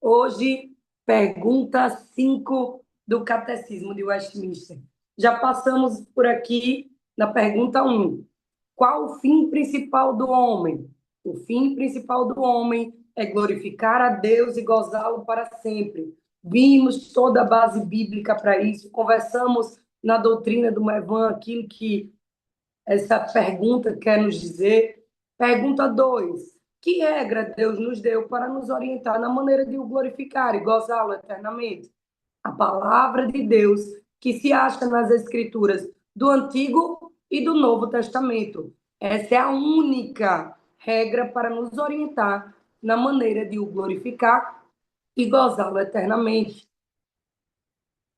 Hoje, pergunta 5 do Catecismo de Westminster. Já passamos por aqui na pergunta 1. Qual o fim principal do homem? O fim principal do homem é glorificar a Deus e gozá-lo para sempre. Vimos toda a base bíblica para isso, conversamos na doutrina do Mevan aquilo que essa pergunta quer nos dizer. Pergunta 2. Que regra Deus nos deu para nos orientar na maneira de o glorificar e gozá-lo eternamente? A palavra de Deus, que se acha nas Escrituras do Antigo e do Novo Testamento. Essa é a única regra para nos orientar na maneira de o glorificar e gozá-lo eternamente.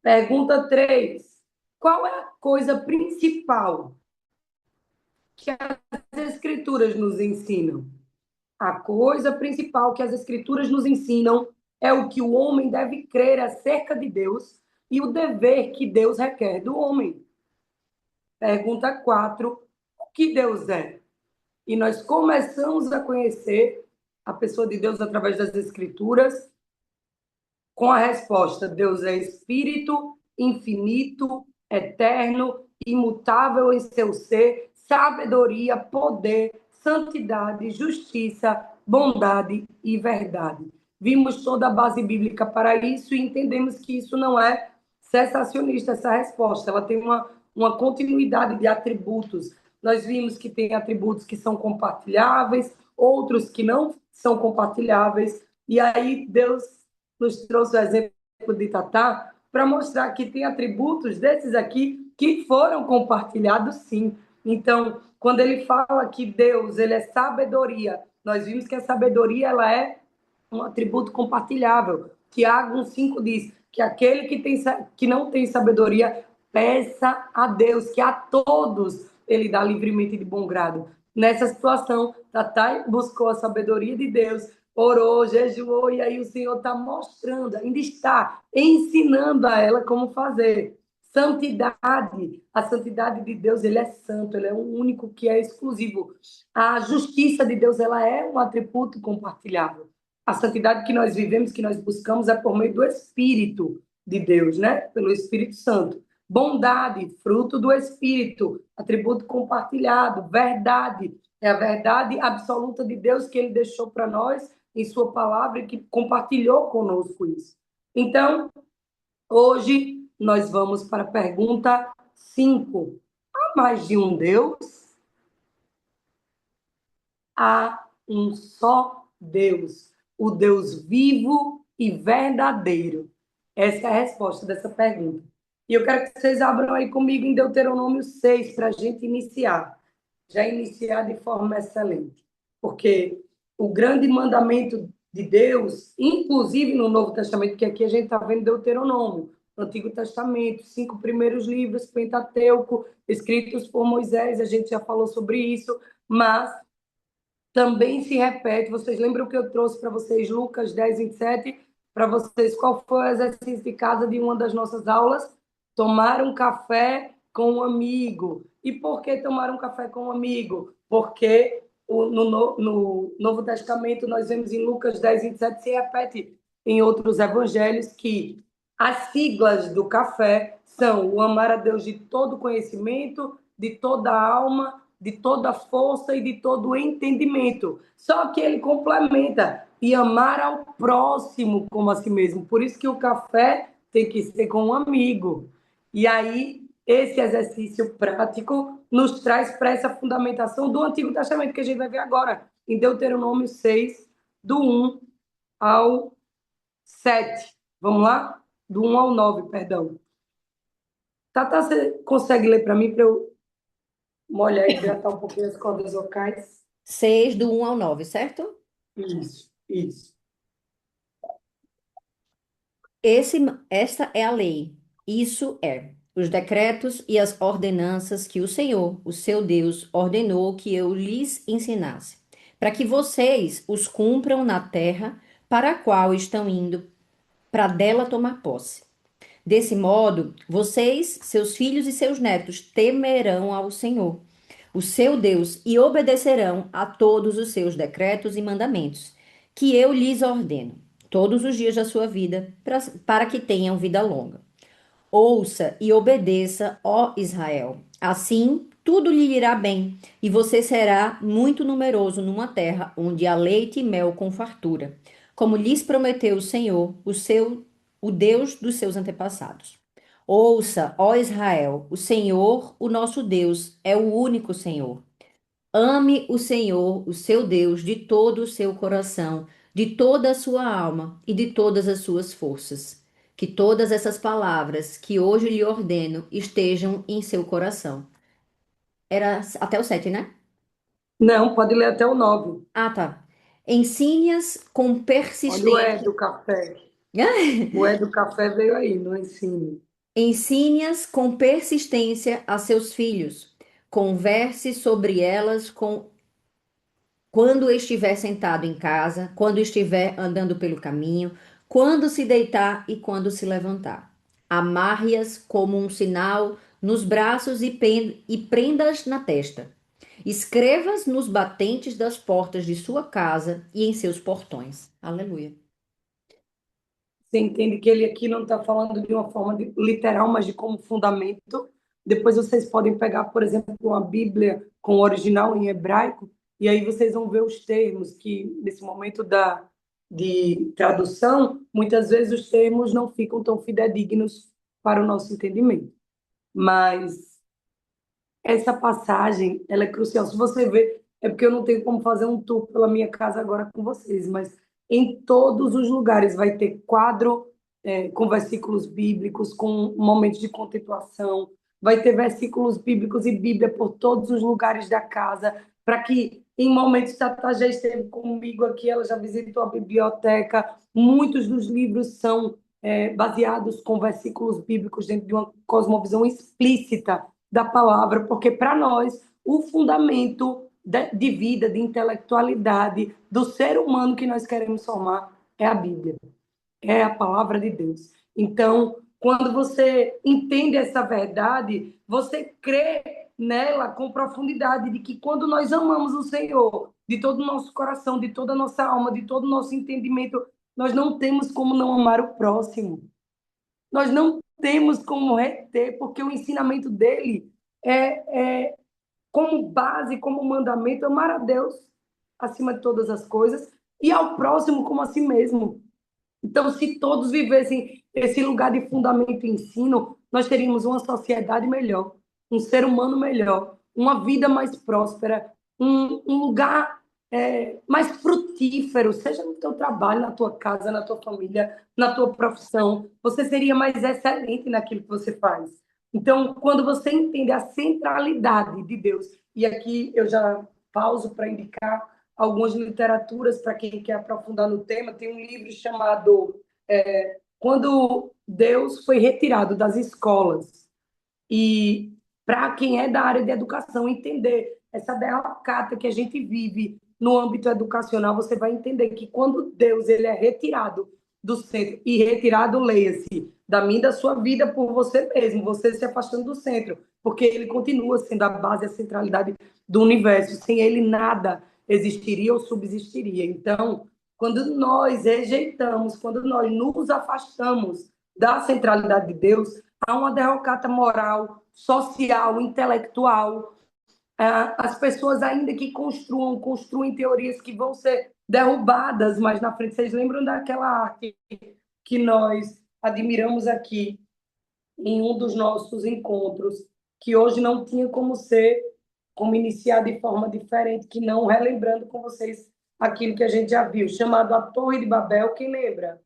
Pergunta 3. Qual é a coisa principal que as Escrituras nos ensinam? A coisa principal que as Escrituras nos ensinam é o que o homem deve crer acerca de Deus e o dever que Deus requer do homem. Pergunta 4. O que Deus é? E nós começamos a conhecer a pessoa de Deus através das Escrituras com a resposta: Deus é Espírito, infinito, eterno, imutável em seu ser, sabedoria, poder, santidade, justiça, bondade e verdade. Vimos toda a base bíblica para isso e entendemos que isso não é cessacionista, essa resposta. Ela tem uma continuidade de atributos. Nós vimos que tem atributos que são compartilháveis, outros que não são compartilháveis, e aí Deus nos trouxe o exemplo de Tatá para mostrar que tem atributos desses aqui que foram compartilhados, sim. Então, quando ele fala que Deus ele é sabedoria, nós vimos que a sabedoria ela é um atributo compartilhável. Tiago 1,5 diz que aquele que não tem sabedoria, peça a Deus, que a todos ele dá livremente de bom grado. Nessa situação, Tatá buscou a sabedoria de Deus, orou, jejuou, e aí o Senhor está mostrando, ainda está ensinando a ela como fazer. Santidade, a santidade de Deus, ele é santo, ele é o único que é exclusivo. A justiça de Deus, ela é um atributo compartilhável. A santidade que nós vivemos, que nós buscamos, é por meio do Espírito de Deus, né? Pelo Espírito Santo. Bondade, fruto do Espírito, atributo compartilhado. Verdade, é a verdade absoluta de Deus que ele deixou para nós em sua palavra e que compartilhou conosco isso. Então, hoje nós vamos para a pergunta 5. Há mais de um Deus? Há um só Deus, o Deus vivo e verdadeiro. Essa é a resposta dessa pergunta. E eu quero que vocês abram aí comigo em Deuteronômio 6 para a gente iniciar. Já iniciar de forma excelente. Porque o grande mandamento de Deus, inclusive no Novo Testamento, que aqui a gente está vendo Deuteronômio, no Antigo Testamento, 5 primeiros livros, Pentateuco, escritos por Moisés, a gente já falou sobre isso, mas também se repete. Vocês lembram que eu trouxe para vocês Lucas 10:27? Para vocês, qual foi o exercício de casa de uma das nossas aulas? Tomar um café com um amigo. E por que tomar um café com um amigo? Porque no Novo Testamento nós vemos em Lucas 10:27 se repete em outros evangelhos que as siglas do café são o amar a Deus de todo conhecimento, de toda a alma, de toda força e de todo entendimento. Só que ele complementa e amar ao próximo como a si mesmo. Por isso que o café tem que ser com um amigo. E aí, esse exercício prático nos traz para essa fundamentação do Antigo Testamento que a gente vai ver agora, em Deuteronômio 6, do 1 ao 7. Vamos lá? Do 1 ao 9, perdão. Tata, você consegue ler para mim para eu molhar e hidratar um pouquinho as cordas vocais? 6 do 1 ao 9, certo? Isso, isso. Esta é a lei. Isso é os decretos e as ordenanças que o Senhor, o seu Deus, ordenou que eu lhes ensinasse, para que vocês os cumpram na terra para a qual estão indo, para dela tomar posse. Desse modo, vocês, seus filhos e seus netos temerão ao Senhor, o seu Deus, e obedecerão a todos os seus decretos e mandamentos, que eu lhes ordeno. todos os dias da sua vida, para que tenham vida longa. Ouça e obedeça, ó Israel. Assim, tudo lhe irá bem, e você será muito numeroso numa terra onde há leite e mel com fartura, como lhes prometeu o Senhor, o Deus dos seus antepassados. Ouça, ó Israel, o Senhor, o nosso Deus, é o único Senhor. Ame o Senhor, o seu Deus, de todo o seu coração, de toda a sua alma e de todas as suas forças. Que todas essas palavras que hoje lhe ordeno estejam em seu coração. Era até o 7, né? Não, pode ler até o 9. Ah, tá. Ensine-as com Olha o E persistência. do café. O E do café veio aí, no ensino. Ensine-as com persistência a seus filhos. Converse sobre elas quando estiver sentado em casa, quando estiver andando pelo caminho, quando se deitar e quando se levantar. Amarre-as como um sinal nos braços e prenda-as na testa. Escreva-as nos batentes das portas de sua casa e em seus portões. Aleluia. Você entende que ele aqui não está falando de uma forma literal, mas de como fundamento. Depois vocês podem pegar, por exemplo, uma Bíblia com o original em hebraico, e aí vocês vão ver os termos que, nesse momento de tradução, muitas vezes os termos não ficam tão fidedignos para o nosso entendimento. Mas essa passagem, ela é crucial. Se você ver, é porque eu não tenho como fazer um tour pela minha casa agora com vocês, mas em todos os lugares vai ter quadro com versículos bíblicos, com momentos de contemplação, vai ter versículos bíblicos e Bíblia por todos os lugares da casa, para que em momentos Tata já esteve comigo aqui, ela já visitou a biblioteca, muitos dos livros são baseados com versículos bíblicos dentro de uma cosmovisão explícita da palavra, porque para nós o fundamento de vida, de intelectualidade do ser humano que nós queremos formar é a Bíblia, é a palavra de Deus. Então, quando você entende essa verdade, você crê nela com profundidade de que quando nós amamos o Senhor de todo o nosso coração, de toda a nossa alma, de todo o nosso entendimento, nós não temos como não amar o próximo. Nós não temos como reter, porque o ensinamento dele é como base, como mandamento, amar a Deus acima de todas as coisas e ao próximo como a si mesmo. Então, se todos vivessem esse lugar de fundamento e ensino, nós teríamos uma sociedade melhor, um ser humano melhor, uma vida mais próspera, um lugar mais frutífero, seja no teu trabalho, na tua casa, na tua família, na tua profissão. Você seria mais excelente naquilo que você faz. Então, quando você entende a centralidade de Deus, e aqui eu já pauso para indicar algumas literaturas para quem quer aprofundar no tema. Tem um livro chamado Quando Deus foi retirado das escolas. E para quem é da área de educação entender essa derrocata que a gente vive no âmbito educacional, você vai entender que quando Deus ele é retirado do centro, e retirado, leia-se, da minha e da sua vida por você mesmo, você se afastando do centro, porque ele continua sendo a base, a centralidade do universo. Sem ele, nada existiria ou subsistiria. Então, quando nós rejeitamos, quando nós nos afastamos da centralidade de Deus, há uma derrocata moral, social, intelectual. As pessoas, ainda que construem teorias que vão ser derrubadas mais na frente. Vocês lembram daquela arte que nós admiramos aqui em um dos nossos encontros, que hoje não tinha como ser, como iniciar de forma diferente, que não relembrando com vocês aquilo que a gente já viu, chamado A Torre de Babel, quem lembra?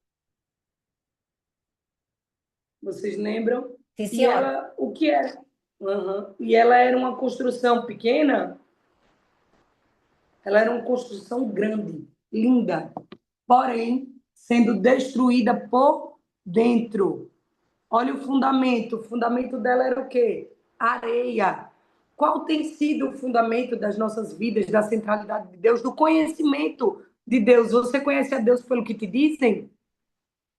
Vocês lembram? Sim, E senhora. ela, o que é? Uhum. E ela era uma construção pequena, ela era uma construção grande, linda, porém sendo destruída por dentro. Olha o fundamento dela era o quê? Areia. Qual tem sido o fundamento das nossas vidas, da centralidade de Deus, do conhecimento de Deus? Você conhece a Deus pelo que te dizem?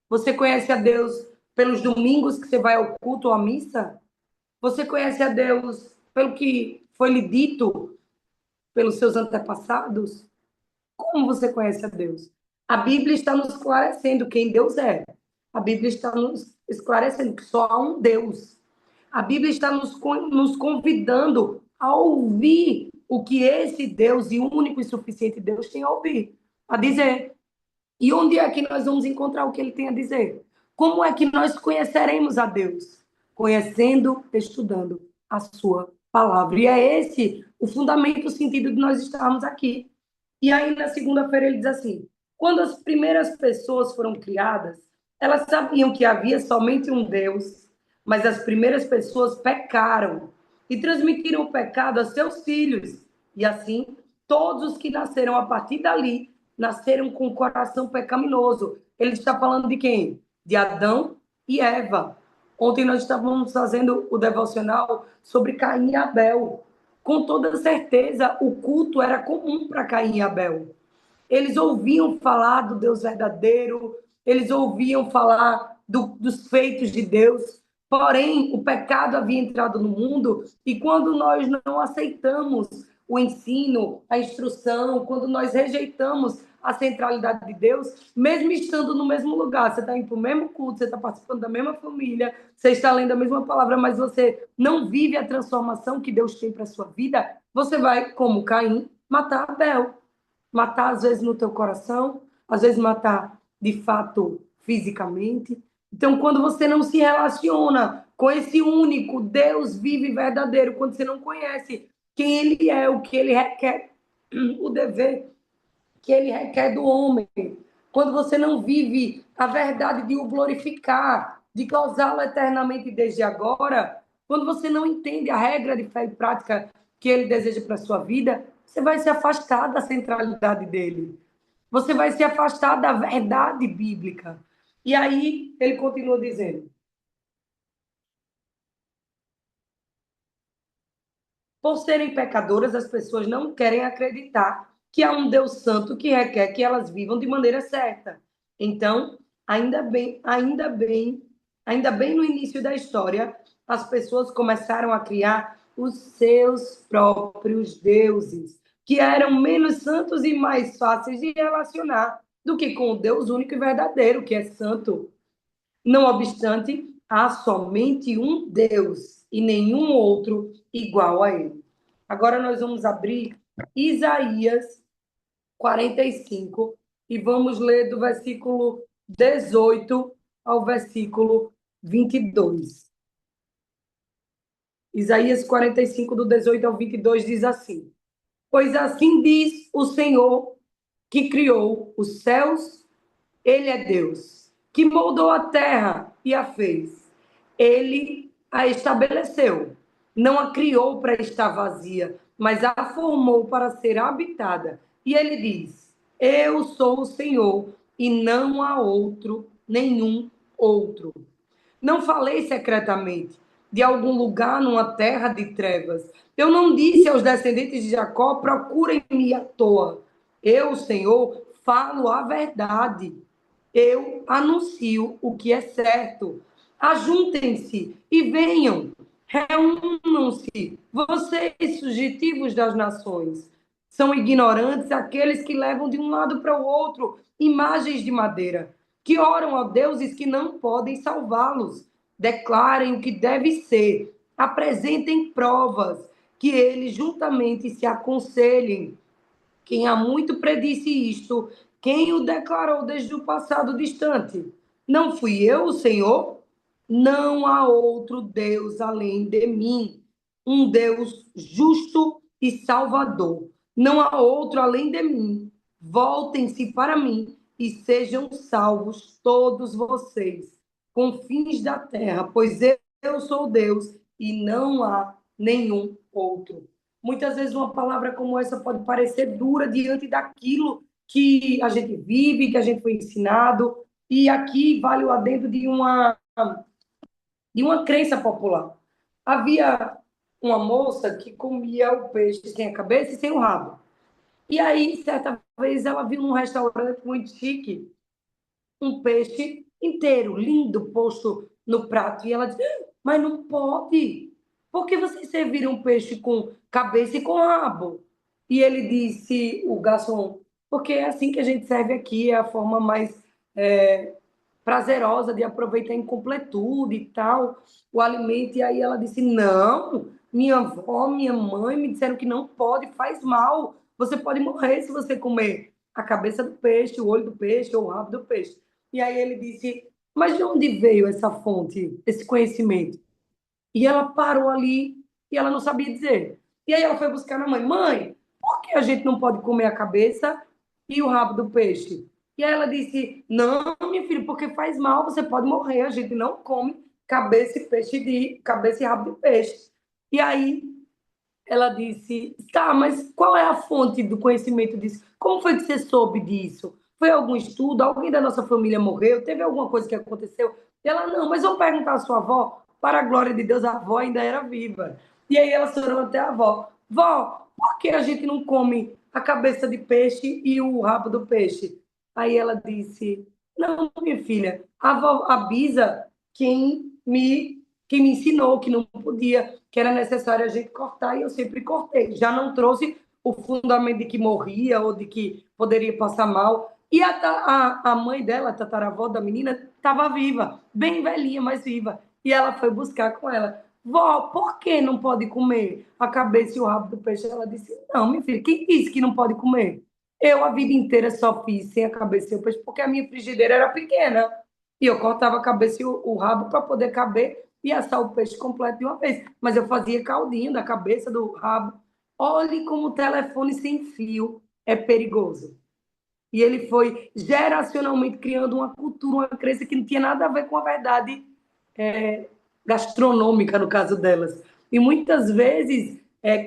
Você conhece a Deus pelos domingos que você vai ao culto ou à missa? Você conhece a Deus pelo que foi lhe dito pelos seus antepassados? Como você conhece a Deus? A Bíblia está nos esclarecendo quem Deus é. A Bíblia está nos esclarecendo que só há um Deus. A Bíblia está nos convidando a ouvir o que esse Deus e único e suficiente Deus tem a ouvir, a dizer. E onde é que nós vamos encontrar o que ele tem a dizer? Como é que nós conheceremos a Deus? Conhecendo, estudando a sua palavra. E é esse o fundamento, o sentido de nós estarmos aqui. E aí, na segunda-feira, ele diz assim: quando as primeiras pessoas foram criadas, elas sabiam que havia somente um Deus, mas as primeiras pessoas pecaram e transmitiram o pecado a seus filhos. E assim, todos os que nasceram a partir dali nasceram com o coração pecaminoso. Ele está falando de quem? De Adão e Eva. Ontem nós estávamos fazendo o devocional sobre Caim e Abel. Com toda certeza, o culto era comum para Caim e Abel. Eles ouviam falar do Deus verdadeiro, eles ouviam falar dos feitos de Deus, porém, o pecado havia entrado no mundo, e quando nós não aceitamos o ensino, a instrução, quando nós rejeitamos a centralidade de Deus, mesmo estando no mesmo lugar, você está indo para o mesmo culto, você está participando da mesma família, você está lendo a mesma palavra, mas você não vive a transformação que Deus tem para a sua vida, você vai, como Caim, matar Abel. Matar, às vezes, no teu coração, às vezes matar, de fato, fisicamente. Então, quando você não se relaciona com esse único Deus vivo e verdadeiro, quando você não conhece quem ele é, o que ele requer, o dever que ele requer do homem, quando você não vive a verdade de o glorificar, de gozá-lo eternamente desde agora, quando você não entende a regra de fé e prática que ele deseja para a sua vida, você vai se afastar da centralidade dele. Você vai se afastar da verdade bíblica. E aí ele continua dizendo: por serem pecadoras, as pessoas não querem acreditar que há um Deus santo que requer que elas vivam de maneira certa. Então, ainda bem no início da história, as pessoas começaram a criar os seus próprios deuses, que eram menos santos e mais fáceis de relacionar do que com o Deus único e verdadeiro, que é santo. Não obstante, há somente um Deus e nenhum outro igual a ele. Agora nós vamos abrir Isaías 45 e vamos ler do versículo 18 ao versículo 22. Isaías 45, do 18 ao 22, diz assim: pois assim diz o Senhor que criou os céus, ele é Deus, que moldou a terra e a fez. Ele a estabeleceu. Não a criou para estar vazia, mas a formou para ser habitada. E ele diz: eu sou o Senhor e não há outro, nenhum outro. Não falei secretamente de algum lugar numa terra de trevas. Eu não disse aos descendentes de Jacó: procurem-me à toa. Eu, Senhor, falo a verdade. Eu anuncio o que é certo. Ajuntem-se e venham. Reúnam-se, vocês, fugitivos das nações. São ignorantes aqueles que levam de um lado para o outro imagens de madeira, que oram a deuses que não podem salvá-los. Declarem o que deve ser, apresentem provas, que eles juntamente se aconselhem. Quem há muito predisse isto, quem o declarou desde o passado distante? Não fui eu, o Senhor? Não há outro Deus além de mim, um Deus justo e salvador. Não há outro além de mim. Voltem-se para mim e sejam salvos todos vocês, confins da terra, pois eu sou Deus e não há nenhum outro. Muitas vezes uma palavra como essa pode parecer dura diante daquilo que a gente vive, que a gente foi ensinado, e aqui vale o adendo de uma crença popular. Havia uma moça que comia o peixe sem a cabeça e sem o rabo. E aí, certa vez, ela viu num restaurante muito chique um peixe inteiro, lindo, posto no prato. E ela disse: mas não pode. Por que vocês serviram um peixe com cabeça e com rabo? E ele disse, o garçom: porque é assim que a gente serve aqui, é a forma mais prazerosa de aproveitar em completude e tal, o alimento. E aí ela disse: não, minha avó, minha mãe me disseram que não pode, faz mal. Você pode morrer se você comer a cabeça do peixe, o olho do peixe ou o rabo do peixe. E aí ele disse: mas de onde veio essa fonte, esse conhecimento? E ela parou ali e ela não sabia dizer. E aí ela foi buscar na mãe: mãe, por que a gente não pode comer a cabeça e o rabo do peixe? E aí ela disse: não, minha filha, porque faz mal, você pode morrer, a gente não come cabeça e rabo de peixe. E aí ela disse: tá, mas qual é a fonte do conhecimento disso? Como foi que você soube disso? Foi algum estudo? Alguém da nossa família morreu? Teve alguma coisa que aconteceu? E ela: não, mas vamos perguntar à sua avó. Para a glória de Deus, a avó ainda era viva. E aí ela foram até a avó: vó, por que a gente não come a cabeça de peixe e o rabo do peixe? Aí ela disse: não, minha filha, a avó, a Bisa, quem me ensinou que não podia, que era necessário a gente cortar, e eu sempre cortei. Já não trouxe o fundamento de que morria ou de que poderia passar mal. E a mãe dela, a tataravó da menina, estava viva, bem velhinha, mas viva. E ela foi buscar com ela: vó, por que não pode comer a cabeça e o rabo do peixe? Ela disse: não, minha filha, quem disse que não pode comer? Eu a vida inteira só fiz sem a cabeça e o peixe porque a minha frigideira era pequena. E eu cortava a cabeça e o rabo para poder caber e assar o peixe completo de uma vez. Mas eu fazia caldinho da cabeça, do rabo. Olhe como o telefone sem fio é perigoso. E ele foi geracionalmente criando uma cultura, uma crença que não tinha nada a ver com a verdade gastronômica, no caso delas. E muitas vezes,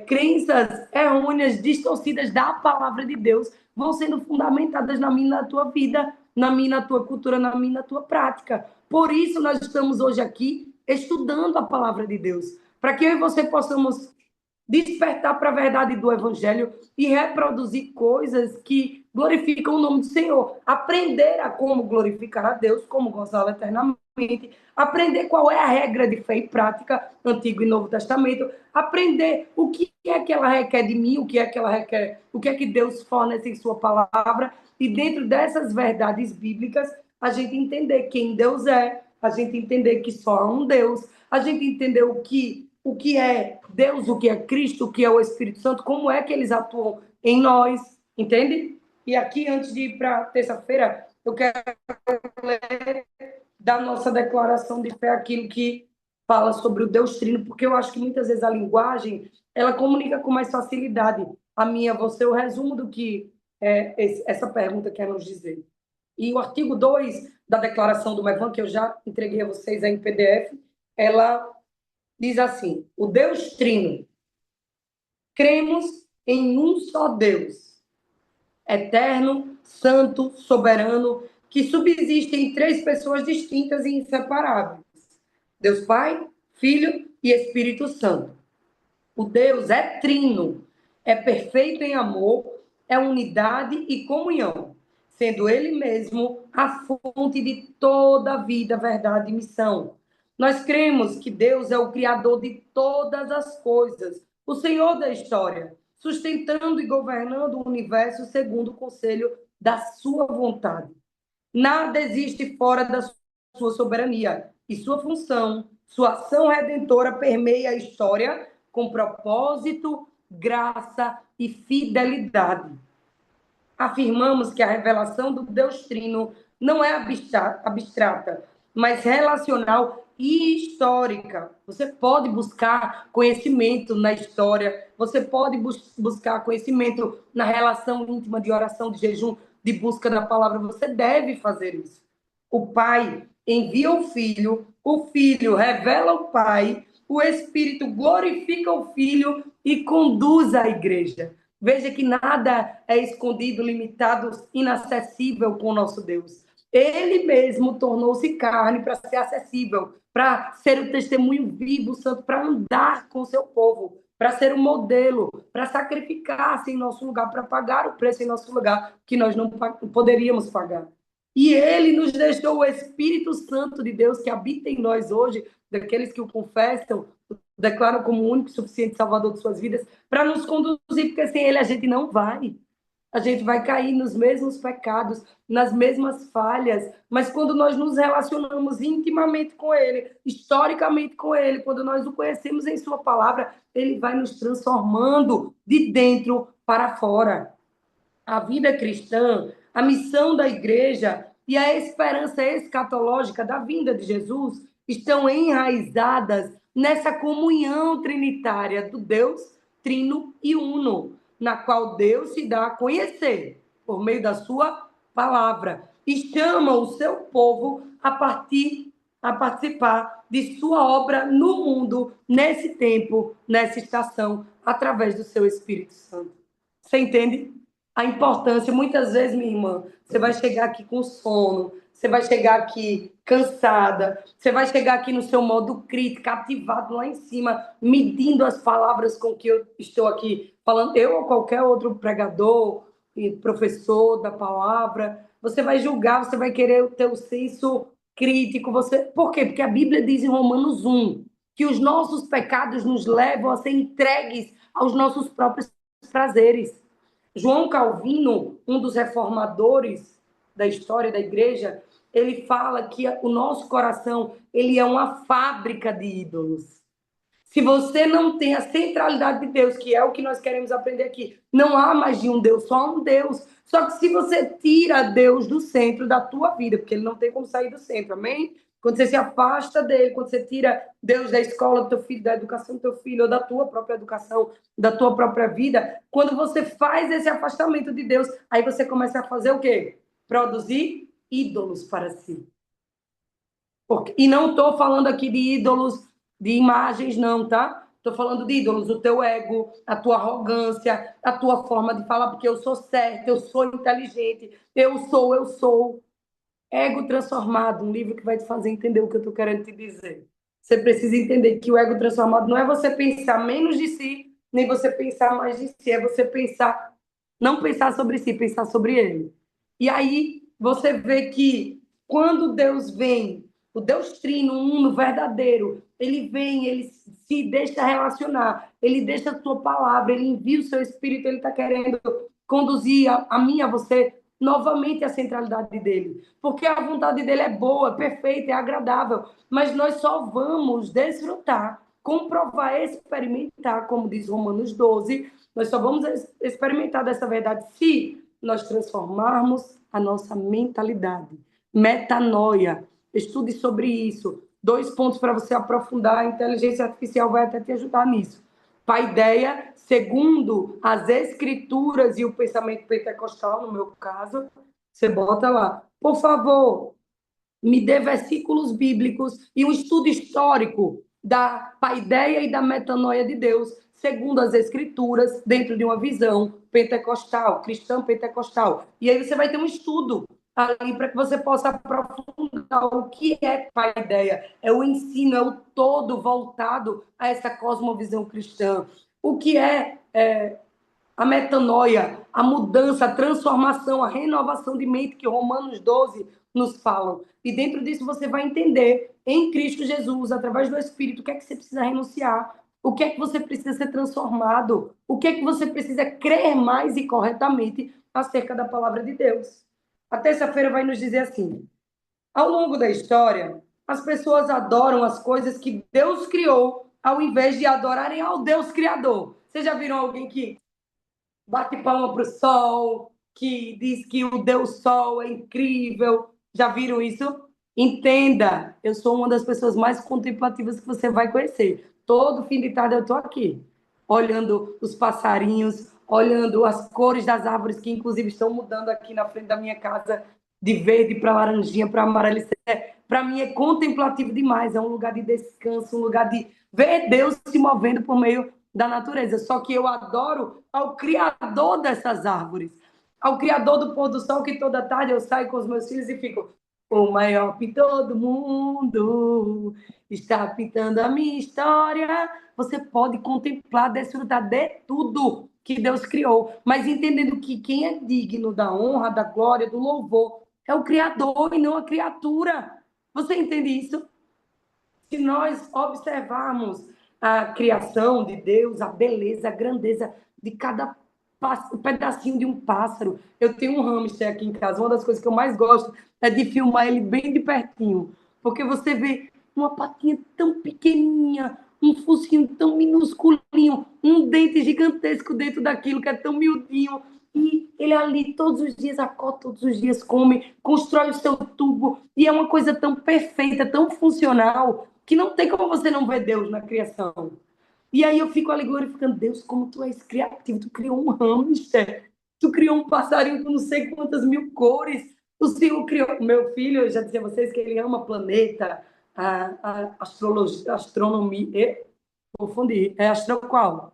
crenças errôneas, distorcidas da palavra de Deus, vão sendo fundamentadas na minha e na tua vida, na minha e na tua cultura, na minha e na tua prática. Por isso, nós estamos hoje aqui estudando a palavra de Deus, para que eu e você possamos despertar para a verdade do Evangelho e reproduzir coisas que glorificam o nome do Senhor. Aprender a como glorificar a Deus, como gozá-lo eternamente. Aprender qual é a regra de fé e prática, Antigo e Novo Testamento. Aprender o que é que ela requer de mim, o que é que ela requer, o que é que Deus fornece em sua palavra. E dentro dessas verdades bíblicas, a gente entender quem Deus é, a gente entender que só há um Deus, a gente entender o que é Deus, o que é Cristo, o que é o Espírito Santo, como é que eles atuam em nós, entende? E aqui, antes de ir para terça-feira, eu quero ler da nossa declaração de fé aquilo que fala sobre o Deus Trino, porque eu acho que muitas vezes a linguagem, ela comunica com mais facilidade. A minha, você, o resumo do que essa pergunta quer nos dizer. E o artigo 2 da declaração do MEVAN, que eu já entreguei a vocês aí em PDF, ela diz assim: o Deus Trino, cremos em um só Deus, eterno, santo, soberano, que subsiste em três pessoas distintas e inseparáveis: Deus Pai, Filho e Espírito Santo. O Deus é trino, é perfeito em amor, é unidade e comunhão, sendo Ele mesmo a fonte de toda a vida, verdade e missão. Nós cremos que Deus é o Criador de todas as coisas, o Senhor da história, sustentando e governando o universo segundo o conselho da sua vontade. Nada existe fora da sua soberania e sua função, sua ação redentora permeia a história com propósito, graça e fidelidade. Afirmamos que a revelação do Deus Trino não é abstrata, mas relacional e histórica. Você pode buscar conhecimento na história, você pode buscar conhecimento na relação íntima de oração, de jejum, de busca da palavra. Você deve fazer isso. O Pai envia o Filho revela o Pai, o Espírito glorifica o Filho e conduz a igreja. Veja que nada é escondido, limitado, inacessível com o nosso Deus. Ele mesmo tornou-se carne para ser acessível, para ser o testemunho vivo, santo, para andar com o seu povo, para ser um modelo, para sacrificar-se em nosso lugar, para pagar o preço em nosso lugar que nós não poderíamos pagar. E ele nos deixou o Espírito Santo de Deus que habita em nós hoje, daqueles que o confessam, declaram como o único e suficiente Salvador de suas vidas, para nos conduzir, porque sem ele a gente não vai. a gente vai cair nos mesmos pecados, nas mesmas falhas, mas quando nós nos relacionamos intimamente com Ele, historicamente com Ele, quando nós o conhecemos em Sua palavra, Ele vai nos transformando de dentro para fora. A vida cristã, a missão da igreja e a esperança escatológica da vinda de Jesus estão enraizadas nessa comunhão trinitária do Deus Trino e Uno, na qual Deus se dá a conhecer por meio da sua palavra e chama o seu povo a participar de sua obra no mundo, nesse tempo, nessa estação, através do seu Espírito Santo. Você entende? A importância, muitas vezes, minha irmã, você vai chegar aqui com sono, você vai chegar aqui cansada, você vai chegar aqui no seu modo crítico, ativado lá em cima, medindo as palavras com que eu estou aqui falando, eu ou qualquer outro pregador e professor da palavra, você vai julgar, você vai querer ter o senso crítico, por quê? Porque a Bíblia diz em Romanos 1 que os nossos pecados nos levam a ser entregues aos nossos próprios prazeres. João Calvino, um dos reformadores da história da igreja, ele fala que o nosso coração ele é uma fábrica de ídolos. Se você não tem a centralidade de Deus, que é o que nós queremos aprender aqui, não há mais de um Deus, só um Deus. Só que se você tira Deus do centro da tua vida, porque ele não tem como sair do centro, amém? Quando você se afasta dele, quando você tira Deus da escola do teu filho, da educação do teu filho, ou da tua própria educação, da tua própria vida, quando você faz esse afastamento de Deus, aí você começa a fazer o quê? Produzir ídolos para si. E não estou falando aqui de ídolos, de imagens, não, tá? Estou falando de ídolos, o teu ego, a tua arrogância, a tua forma de falar, porque eu sou certo, eu sou inteligente, eu sou. Ego Transformado, um livro que vai te fazer entender o que eu estou querendo te dizer. Você precisa entender que o ego transformado não é você pensar menos de si, nem você pensar mais de si, é você pensar, não pensar sobre si, pensar sobre ele. E aí você vê que quando Deus vem, o Deus Trino, Uno, verdadeiro, ele vem, ele se deixa relacionar, ele deixa a sua palavra, ele envia o seu Espírito, ele está querendo conduzir a mim, a você, novamente a centralidade dele, porque a vontade dele é boa, perfeita, é agradável, mas nós só vamos desfrutar, comprovar, experimentar, como diz Romanos 12, nós só vamos experimentar dessa verdade se nós transformarmos a nossa mentalidade. Metanoia, estude sobre isso. 2 pontos para você aprofundar, a inteligência artificial vai até te ajudar nisso. Paideia, segundo as escrituras e o pensamento pentecostal, no meu caso, você bota lá. Por favor, me dê versículos bíblicos e um estudo histórico da paideia e da metanoia de Deus, segundo as escrituras, dentro de uma visão pentecostal, cristã pentecostal. E aí você vai ter um estudo ali para que você possa aprofundar o que é paideia. É o ensino, é o todo voltado a essa cosmovisão cristã. O que é a metanoia, a mudança, a transformação, a renovação de mente que Romanos 12 nos falam. E dentro disso você vai entender, em Cristo Jesus, através do Espírito, o que é que você precisa renunciar, o que é que você precisa ser transformado, o que é que você precisa crer mais e corretamente acerca da palavra de Deus. A terça-feira vai nos dizer assim: ao longo da história, as pessoas adoram as coisas que Deus criou, ao invés de adorarem ao Deus Criador. Vocês já viram alguém que bate palma para o sol, que diz que o Deus Sol é incrível? Já viram isso? Entenda, eu sou uma das pessoas mais contemplativas que você vai conhecer. Todo fim de tarde eu estou aqui, olhando os passarinhos, olhando as cores das árvores, que inclusive estão mudando aqui na frente da minha casa, de verde para laranjinha, para amarelo. Para mim é contemplativo demais, é um lugar de descanso, um lugar de ver Deus se movendo por meio da natureza. Só que eu adoro ao Criador dessas árvores, ao Criador do pôr do sol, que toda tarde eu saio com os meus filhos e fico: o maior pintor do mundo está pintando a minha história. Você pode contemplar, desfrutar de tudo que Deus criou, mas entendendo que quem é digno da honra, da glória, do louvor é o Criador e não a criatura. Você entende isso? Se nós observarmos a criação de Deus, a beleza, a grandeza de cada um pedacinho de um pássaro. Eu tenho um hamster aqui em casa. Uma das coisas que eu mais gosto é de filmar ele bem de pertinho, porque você vê uma patinha tão pequenininha, um focinho tão minusculinho, um dente gigantesco dentro daquilo que é tão miudinho. E ele ali todos os dias acorda, todos os dias come, constrói o seu tubo. E é uma coisa tão perfeita, tão funcional, que não tem como você não ver Deus na criação. E aí eu fico ali glorificando, Deus, como tu és criativo, tu criou um hamster, tu criou um passarinho com não sei quantas mil cores, o Senhor criou, meu filho, eu já disse a vocês que ele ama planeta, a astrologia, astronomia, confundi, é astro qual?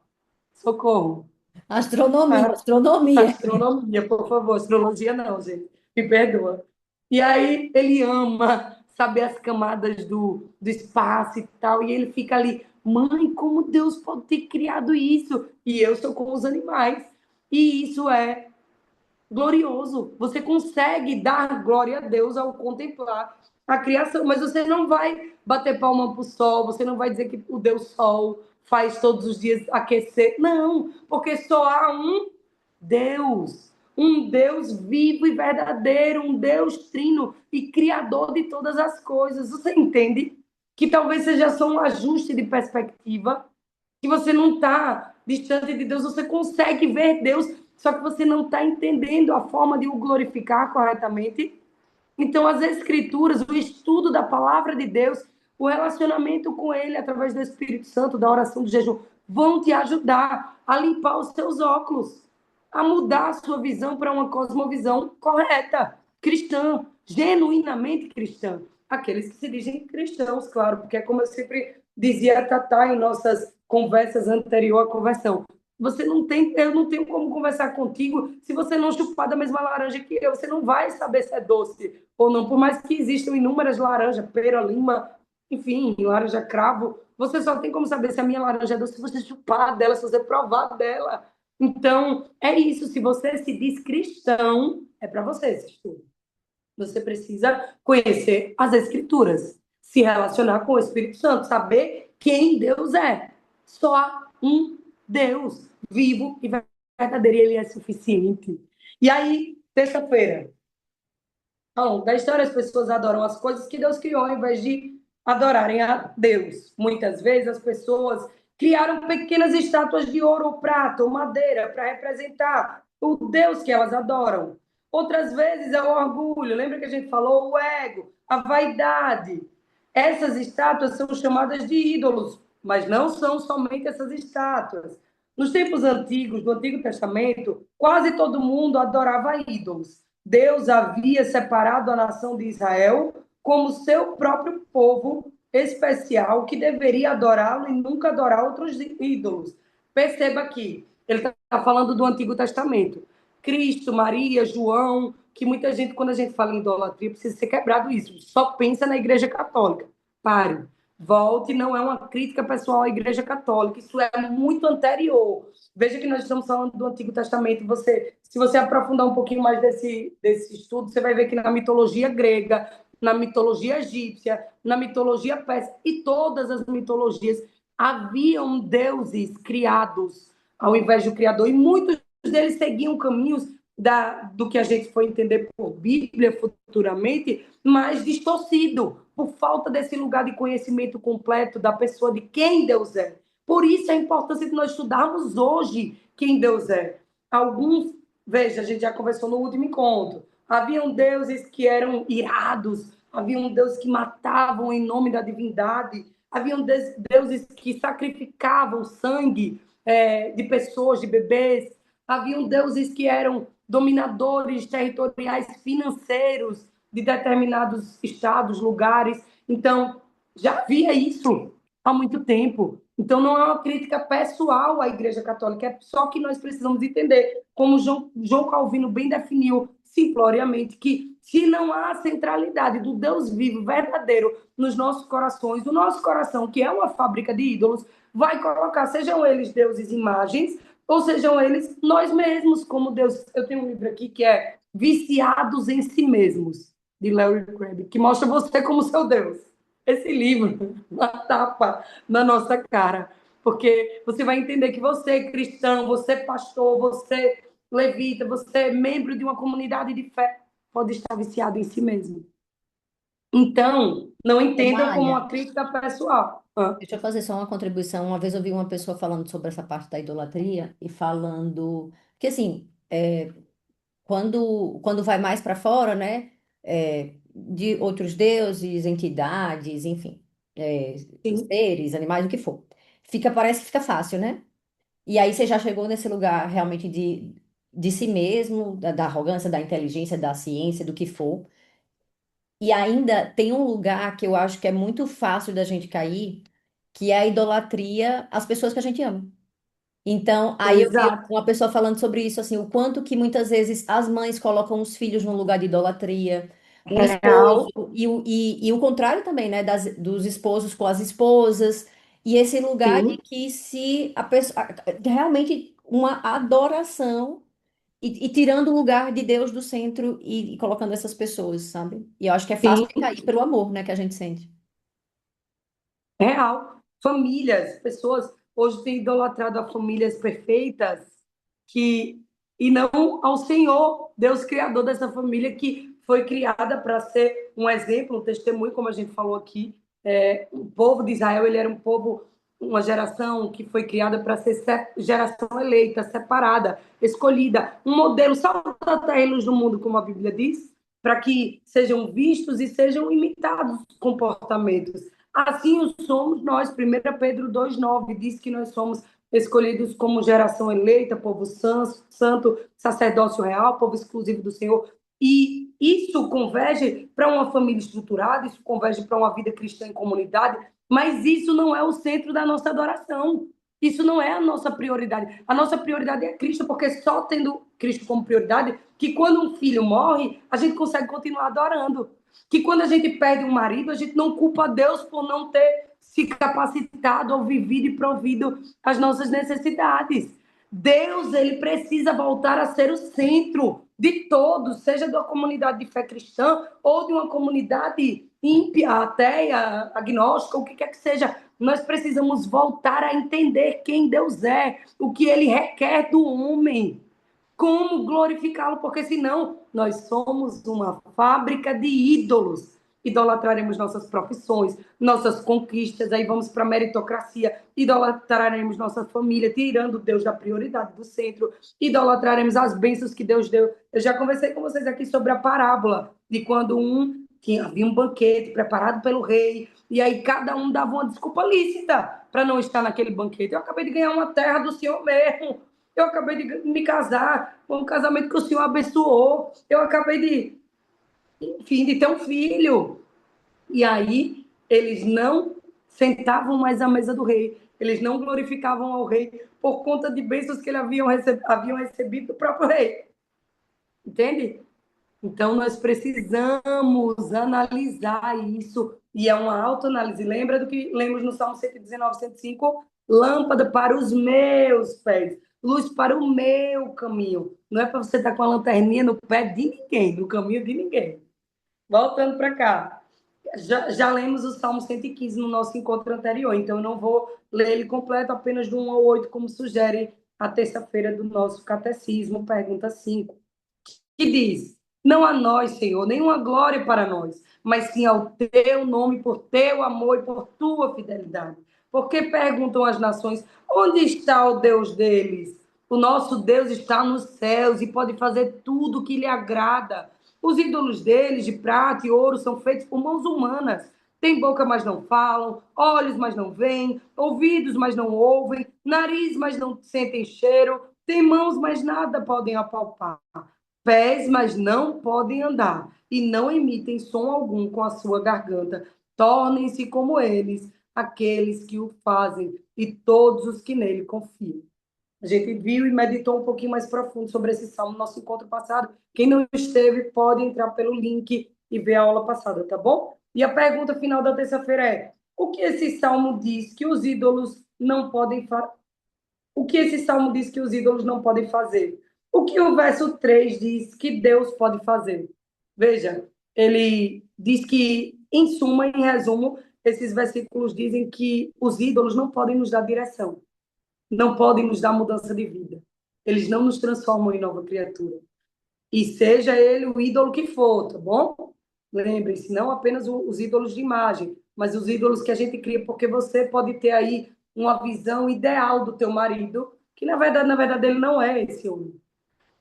Socorro. Astronomia, A astronomia. astronomia, por favor, astrologia não, gente, me perdoa. E aí ele ama saber as camadas do espaço e tal, e ele fica ali, mãe, como Deus pode ter criado isso? E eu sou como os animais. E isso é glorioso. Você consegue dar glória a Deus ao contemplar a criação, mas você não vai bater palma para o sol, você não vai dizer que o Deus Sol faz todos os dias aquecer. Não, porque só há um Deus vivo e verdadeiro, um Deus trino e criador de todas as coisas. Você entende que talvez seja só um ajuste de perspectiva, que você não está distante de Deus, você consegue ver Deus, só que você não está entendendo a forma de o glorificar corretamente. Então, as Escrituras, o estudo da palavra de Deus, o relacionamento com Ele através do Espírito Santo, da oração do jejum, vão te ajudar a limpar os seus óculos, a mudar a sua visão para uma cosmovisão correta, cristã, genuinamente cristã. Aqueles que se dizem cristãos, claro, porque é como eu sempre dizia a Tatá em nossas conversas anterior à conversão. Você não tem, eu não tenho como conversar contigo se você não chupar da mesma laranja que eu. Você não vai saber se é doce ou não, por mais que existam inúmeras laranjas, pera, lima, enfim, laranja cravo, você só tem como saber se a minha laranja é doce se você chupar dela, se você provar dela. Então, é isso. Se você se diz cristão, é para você esse estudo. Você precisa conhecer as Escrituras, se relacionar com o Espírito Santo, saber quem Deus é. Só há um Deus vivo e verdadeiro, e ele é suficiente. E aí, terça-feira, ao longo da história, as pessoas adoram as coisas que Deus criou, ao invés de adorarem a Deus. Muitas vezes as pessoas criaram pequenas estátuas de ouro ou prata ou madeira para representar o Deus que elas adoram. Outras vezes é o orgulho, lembra que a gente falou? O ego, a vaidade. Essas estátuas são chamadas de ídolos, mas não são somente essas estátuas. Nos tempos antigos, do Antigo Testamento, quase todo mundo adorava ídolos. Deus havia separado a nação de Israel como seu próprio povo especial que deveria adorá-lo e nunca adorar outros ídolos. Perceba aqui, ele está falando do Antigo Testamento. Cristo, Maria, João, que muita gente, quando a gente fala em idolatria, precisa ser quebrado isso. Só pensa na Igreja Católica. Pare. Volte, não é uma crítica pessoal à Igreja Católica, isso é muito anterior. Veja que nós estamos falando do Antigo Testamento. Se você aprofundar um pouquinho mais desse estudo, você vai ver que na mitologia grega, na mitologia egípcia, na mitologia persa e todas as mitologias haviam deuses criados ao invés do Criador, e muitos deles seguiam caminhos do que a gente foi entender por Bíblia futuramente, mais distorcido, por falta desse lugar de conhecimento completo da pessoa, de quem Deus é. Por isso a importância de nós estudarmos hoje quem Deus é. Alguns, veja, a gente já conversou no último encontro, haviam deuses que eram irados, haviam deuses que matavam em nome da divindade, haviam deuses que sacrificavam sangue de pessoas, de bebês, haviam deuses que eram dominadores territoriais financeiros de determinados estados, lugares. Então, já havia isso há muito tempo. Então, não é uma crítica pessoal à Igreja Católica, é só que nós precisamos entender, como João Calvino bem definiu simploriamente, que se não há centralidade do Deus vivo, verdadeiro, nos nossos corações, o nosso coração, que é uma fábrica de ídolos, vai colocar, sejam eles deuses imagens, ou sejam eles nós mesmos, como Deus. Eu tenho um livro aqui que é Viciados em Si Mesmos, de Larry Crabb, que mostra você como seu Deus. Esse livro, uma tapa na nossa cara. Porque você vai entender que você é cristão, você é pastor, você é levita, você é membro de uma comunidade de fé, pode estar viciado em si mesmo. Então, não entenda como Dália, uma crítica pessoal. Ah, deixa eu fazer só uma contribuição. Uma vez eu vi uma pessoa falando sobre essa parte da idolatria e falando que, assim, quando vai mais para fora, né, de outros deuses, entidades, enfim, sim, seres, animais, o que for, parece que fica fácil, né? E aí você já chegou nesse lugar realmente de si mesmo, da arrogância, da inteligência, da ciência, do que for. E ainda tem um lugar que eu acho que é muito fácil da gente cair, que é a idolatria às pessoas que a gente ama. Então, aí eu vi exato. uma pessoa falando sobre isso, assim, o quanto que muitas vezes as mães colocam os filhos num lugar de idolatria, o esposo, Real, e o contrário também, né, dos esposos com as esposas, e esse lugar de sim, que se a pessoa, realmente uma adoração, e tirando o lugar de Deus do centro e colocando essas pessoas, sabe? E eu acho que é fácil sim. de cair pelo amor, né, que a gente sente. Real. Famílias, pessoas hoje têm idolatrado a famílias perfeitas que e não ao Senhor, Deus criador dessa família que foi criada para ser um exemplo, um testemunho, como a gente falou aqui. O povo de Israel ele era um povo, uma geração que foi criada para ser geração eleita, separada, escolhida, um modelo salvo da terra e luz do mundo, como a Bíblia diz, para que sejam vistos e sejam imitados comportamentos. Assim o somos nós. 1 Pedro 2,9 diz que nós somos escolhidos como geração eleita, povo santo, sacerdócio real, povo exclusivo do Senhor. E isso converge para uma família estruturada, isso converge para uma vida cristã em comunidade, mas isso não é o centro da nossa adoração. Isso não é a nossa prioridade. A nossa prioridade é Cristo, porque só tendo Cristo como prioridade, que quando um filho morre, a gente consegue continuar adorando. Que quando a gente perde um marido, a gente não culpa Deus por não ter se capacitado ou vivido e provido as nossas necessidades. Deus, ele precisa voltar a ser o centro de todos, seja de uma comunidade de fé cristã ou de uma comunidade ímpia, ateia, agnóstica, o que quer que seja. Nós precisamos voltar a entender quem Deus é, o que ele requer do homem, como glorificá-lo, porque senão nós somos uma fábrica de ídolos. Idolatraremos nossas profissões, nossas conquistas, aí vamos para a meritocracia, idolatraremos nossa família, tirando Deus da prioridade do centro, idolatraremos as bênçãos que Deus deu. Eu já conversei com vocês aqui sobre a parábola de quando havia um banquete preparado pelo rei, e aí cada um dava uma desculpa lícita para não estar naquele banquete. Eu acabei de ganhar uma terra do Senhor mesmo, eu acabei de me casar, foi um casamento que o Senhor abençoou, eu acabei enfim, de ter um filho. E aí eles não sentavam mais à mesa do rei, eles não glorificavam ao rei por conta de bênçãos que haviam recebido do próprio rei. Entende? Então, nós precisamos analisar isso, e é uma autoanálise. Lembra do que lemos no Salmo 119, 105? Lâmpada para os meus pés, luz para o meu caminho. Não é para você estar com a lanterninha no pé de ninguém, no caminho de ninguém. Voltando para cá. Já lemos o Salmo 115 no nosso encontro anterior, então eu não vou ler ele completo, apenas do 1 ao 8, como sugere a terça-feira do nosso catecismo, pergunta 5, que diz: Não a nós, Senhor, nenhuma glória para nós, mas sim ao teu nome, por teu amor e por tua fidelidade. Porque perguntam as nações: onde está o Deus deles? O nosso Deus está nos céus e pode fazer tudo o que lhe agrada. Os ídolos deles, de prata e ouro, são feitos por mãos humanas. Tem boca, mas não falam, olhos, mas não veem, ouvidos, mas não ouvem, nariz, mas não sentem cheiro, tem mãos, mas nada podem apalpar, pés, mas não podem andar, e não emitem som algum com a sua garganta. Tornem-se como eles, aqueles que o fazem, e todos os que nele confiam. A gente viu e meditou um pouquinho mais profundo sobre esse salmo no nosso encontro passado. Quem não esteve, pode entrar pelo link e ver a aula passada, tá bom? E a pergunta final da terça-feira é: o que esse salmo diz que os ídolos não podem fazer? O que esse salmo diz que os ídolos não podem fazer? O que o verso 3 diz que Deus pode fazer? Veja, ele diz que, em suma, em resumo, esses versículos dizem que os ídolos não podem nos dar direção, não podem nos dar mudança de vida. Eles não nos transformam em nova criatura. E seja ele o ídolo que for, tá bom? Lembre-se, não apenas os ídolos de imagem, mas os ídolos que a gente cria, porque você pode ter aí uma visão ideal do teu marido, que na verdade ele não é esse homem.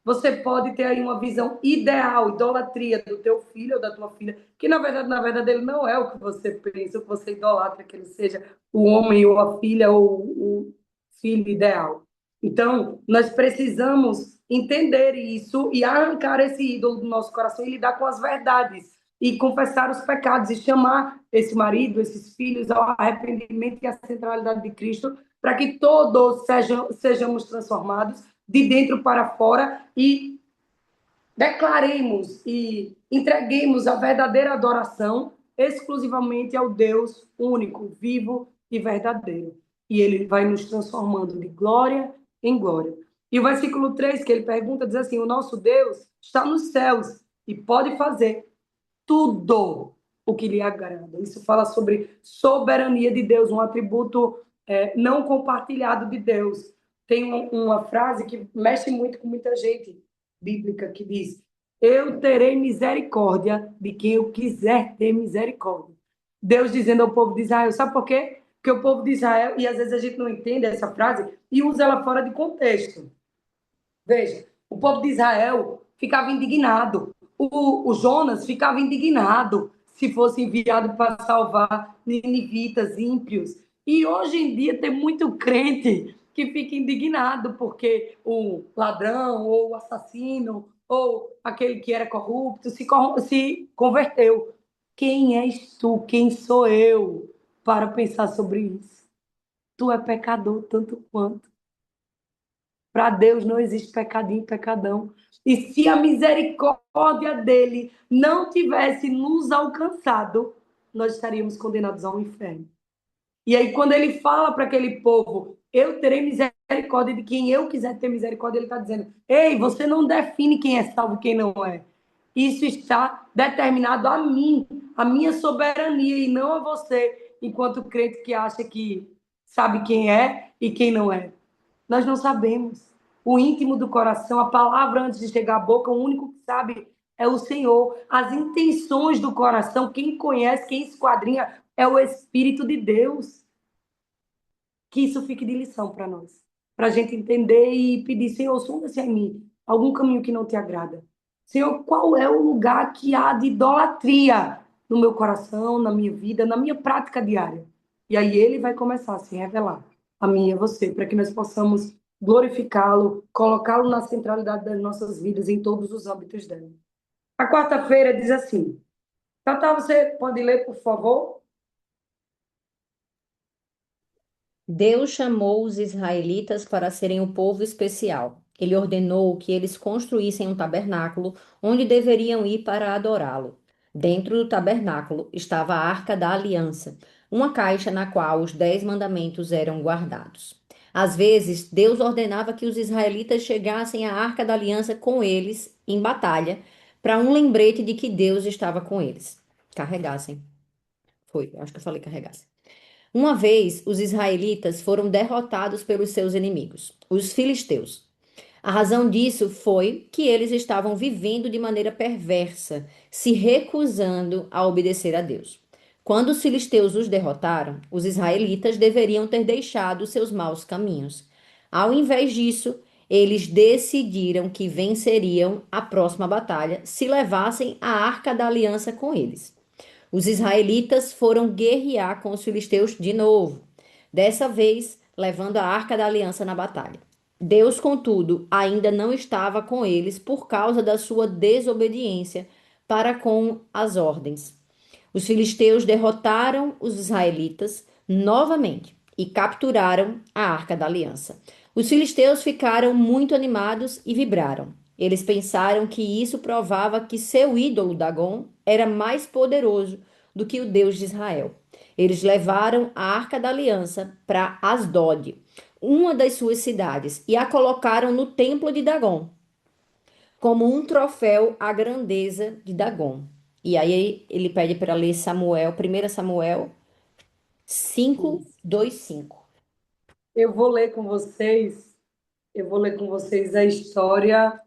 Você pode ter aí uma visão ideal, idolatria do teu filho ou da tua filha, que na verdade ele não é o que você pensa, o que você idolatra, que ele seja o homem ou a filha ou o filho ideal. Então, nós precisamos entender isso e arrancar esse ídolo do nosso coração e lidar com as verdades e confessar os pecados e chamar esse marido, esses filhos ao arrependimento e à centralidade de Cristo, para que todos sejamos transformados de dentro para fora e declaremos e entreguemos a verdadeira adoração exclusivamente ao Deus único, vivo e verdadeiro. E ele vai nos transformando de glória em glória. E o versículo 3 que ele pergunta diz assim: o nosso Deus está nos céus e pode fazer tudo o que lhe agrada. Isso fala sobre soberania de Deus, um atributo não compartilhado de Deus. Tem uma frase que mexe muito com muita gente, bíblica, que diz: eu terei misericórdia de quem eu quiser ter misericórdia. Deus dizendo ao povo de Israel, sabe por quê? Porque o povo de Israel, e às vezes a gente não entende essa frase e usa ela fora de contexto. Veja, o povo de Israel ficava indignado. O Jonas ficava indignado se fosse enviado para salvar ninivitas, ímpios. E hoje em dia tem muito crente que fica indignado porque o ladrão ou o assassino ou aquele que era corrupto se converteu. Quem és tu? Quem sou eu para pensar sobre isso? Tu é pecador tanto quanto. Para Deus não existe pecadinho e pecadão. E se a misericórdia dele não tivesse nos alcançado, nós estaríamos condenados ao inferno. E aí, quando ele fala para aquele povo, eu terei misericórdia de quem eu quiser ter misericórdia, ele está dizendo: ei, você não define quem é salvo e quem não é. Isso está determinado a mim, a minha soberania, e não a você, enquanto crente que acha que sabe quem é e quem não é. Nós não sabemos. O íntimo do coração, a palavra antes de chegar à boca, o único que sabe é o Senhor. As intenções do coração, quem conhece, quem esquadrinha, é o Espírito de Deus. Que isso fique de lição para nós. Para a gente entender e pedir: Senhor, sonda-se em mim algum caminho que não te agrada. Senhor, qual é o lugar que há de idolatria no meu coração, na minha vida, na minha prática diária? E aí ele vai começar a se revelar a mim e a você, para que nós possamos glorificá-lo, colocá-lo na centralidade das nossas vidas, em todos os âmbitos dela. A quarta-feira diz assim: Tata, você pode ler, por favor? Deus chamou os israelitas para serem o povo especial. Ele ordenou que eles construíssem um tabernáculo onde deveriam ir para adorá-lo. Dentro do tabernáculo estava a Arca da Aliança, uma caixa na qual os 10 mandamentos eram guardados. Às vezes, Deus ordenava que os israelitas chegassem à Arca da Aliança com eles em batalha, para um lembrete de que Deus estava com eles. Carregassem. Foi, acho que eu falei carregassem. Uma vez, os israelitas foram derrotados pelos seus inimigos, os filisteus. A razão disso foi que eles estavam vivendo de maneira perversa, se recusando a obedecer a Deus. Quando os filisteus os derrotaram, os israelitas deveriam ter deixado seus maus caminhos. Ao invés disso, eles decidiram que venceriam a próxima batalha se levassem a arca da aliança com eles. Os israelitas foram guerrear com os filisteus de novo, dessa vez levando a arca da aliança na batalha. Deus, contudo, ainda não estava com eles por causa da sua desobediência para com as ordens. Os filisteus derrotaram os israelitas novamente e capturaram a arca da aliança. Os filisteus ficaram muito animados e vibraram. Eles pensaram que isso provava que seu ídolo Dagon era mais poderoso do que o Deus de Israel. Eles levaram a arca da aliança para Asdod, uma das suas cidades, e a colocaram no templo de Dagon, como um troféu à grandeza de Dagon. E aí ele pede para ler Samuel, 1 Samuel 5:2, 5. Eu vou ler com vocês, eu vou ler com vocês a história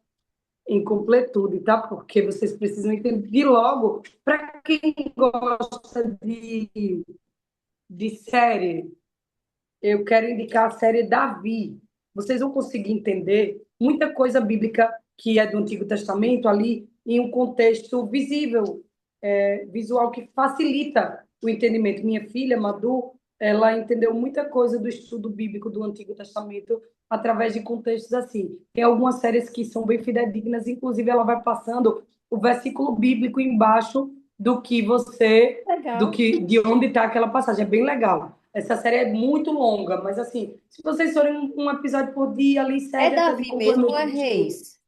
em completude, tá? Porque vocês precisam entender logo. Para quem gosta de série, eu quero indicar a série Davi. Vocês vão conseguir entender muita coisa bíblica que é do Antigo Testamento ali em um contexto visível, visual, que facilita o entendimento. Minha filha, Madu, ela entendeu muita coisa do estudo bíblico do Antigo Testamento através de contextos assim. Tem algumas séries que são bem fidedignas, inclusive ela vai passando o versículo bíblico embaixo Legal. de onde está aquela passagem. É bem legal. Essa série é muito longa, mas assim, se vocês forem um episódio por dia ali, É serve até de Davi mesmo ou complemento é do estudo. Reis?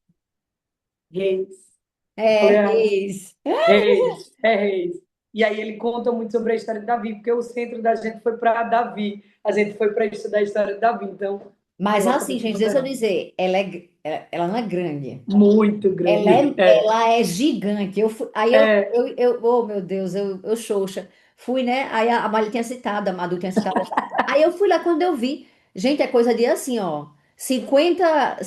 Reis. É, Falei, Reis. Reis, Reis. E aí ele conta muito sobre a história de Davi, porque o centro da gente foi para Davi. A gente foi para estudar a história de Davi, então Mas eu assim, acabei gente, deixa eu considerando. dizer, ela não é grande. Muito Ela grande. é, ela é gigante. Aí É, oh meu Deus, eu xoxa. Fui, né? Aí a Mari tinha citado, a Madu tinha citado. Aí eu fui lá quando eu vi. Gente, é coisa de assim, ó. 50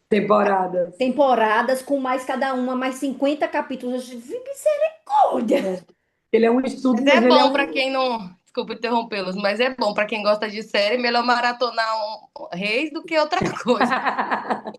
temporadas. temporadas com mais cada uma, mais 50 capítulos. Eu disse, misericórdia! É. Ele é um estudo, Mas mas é ele é bom pra um. quem não. Desculpa interrompê-los, mas é bom pra quem gosta de série, melhor maratonar um Reis do que outra coisa.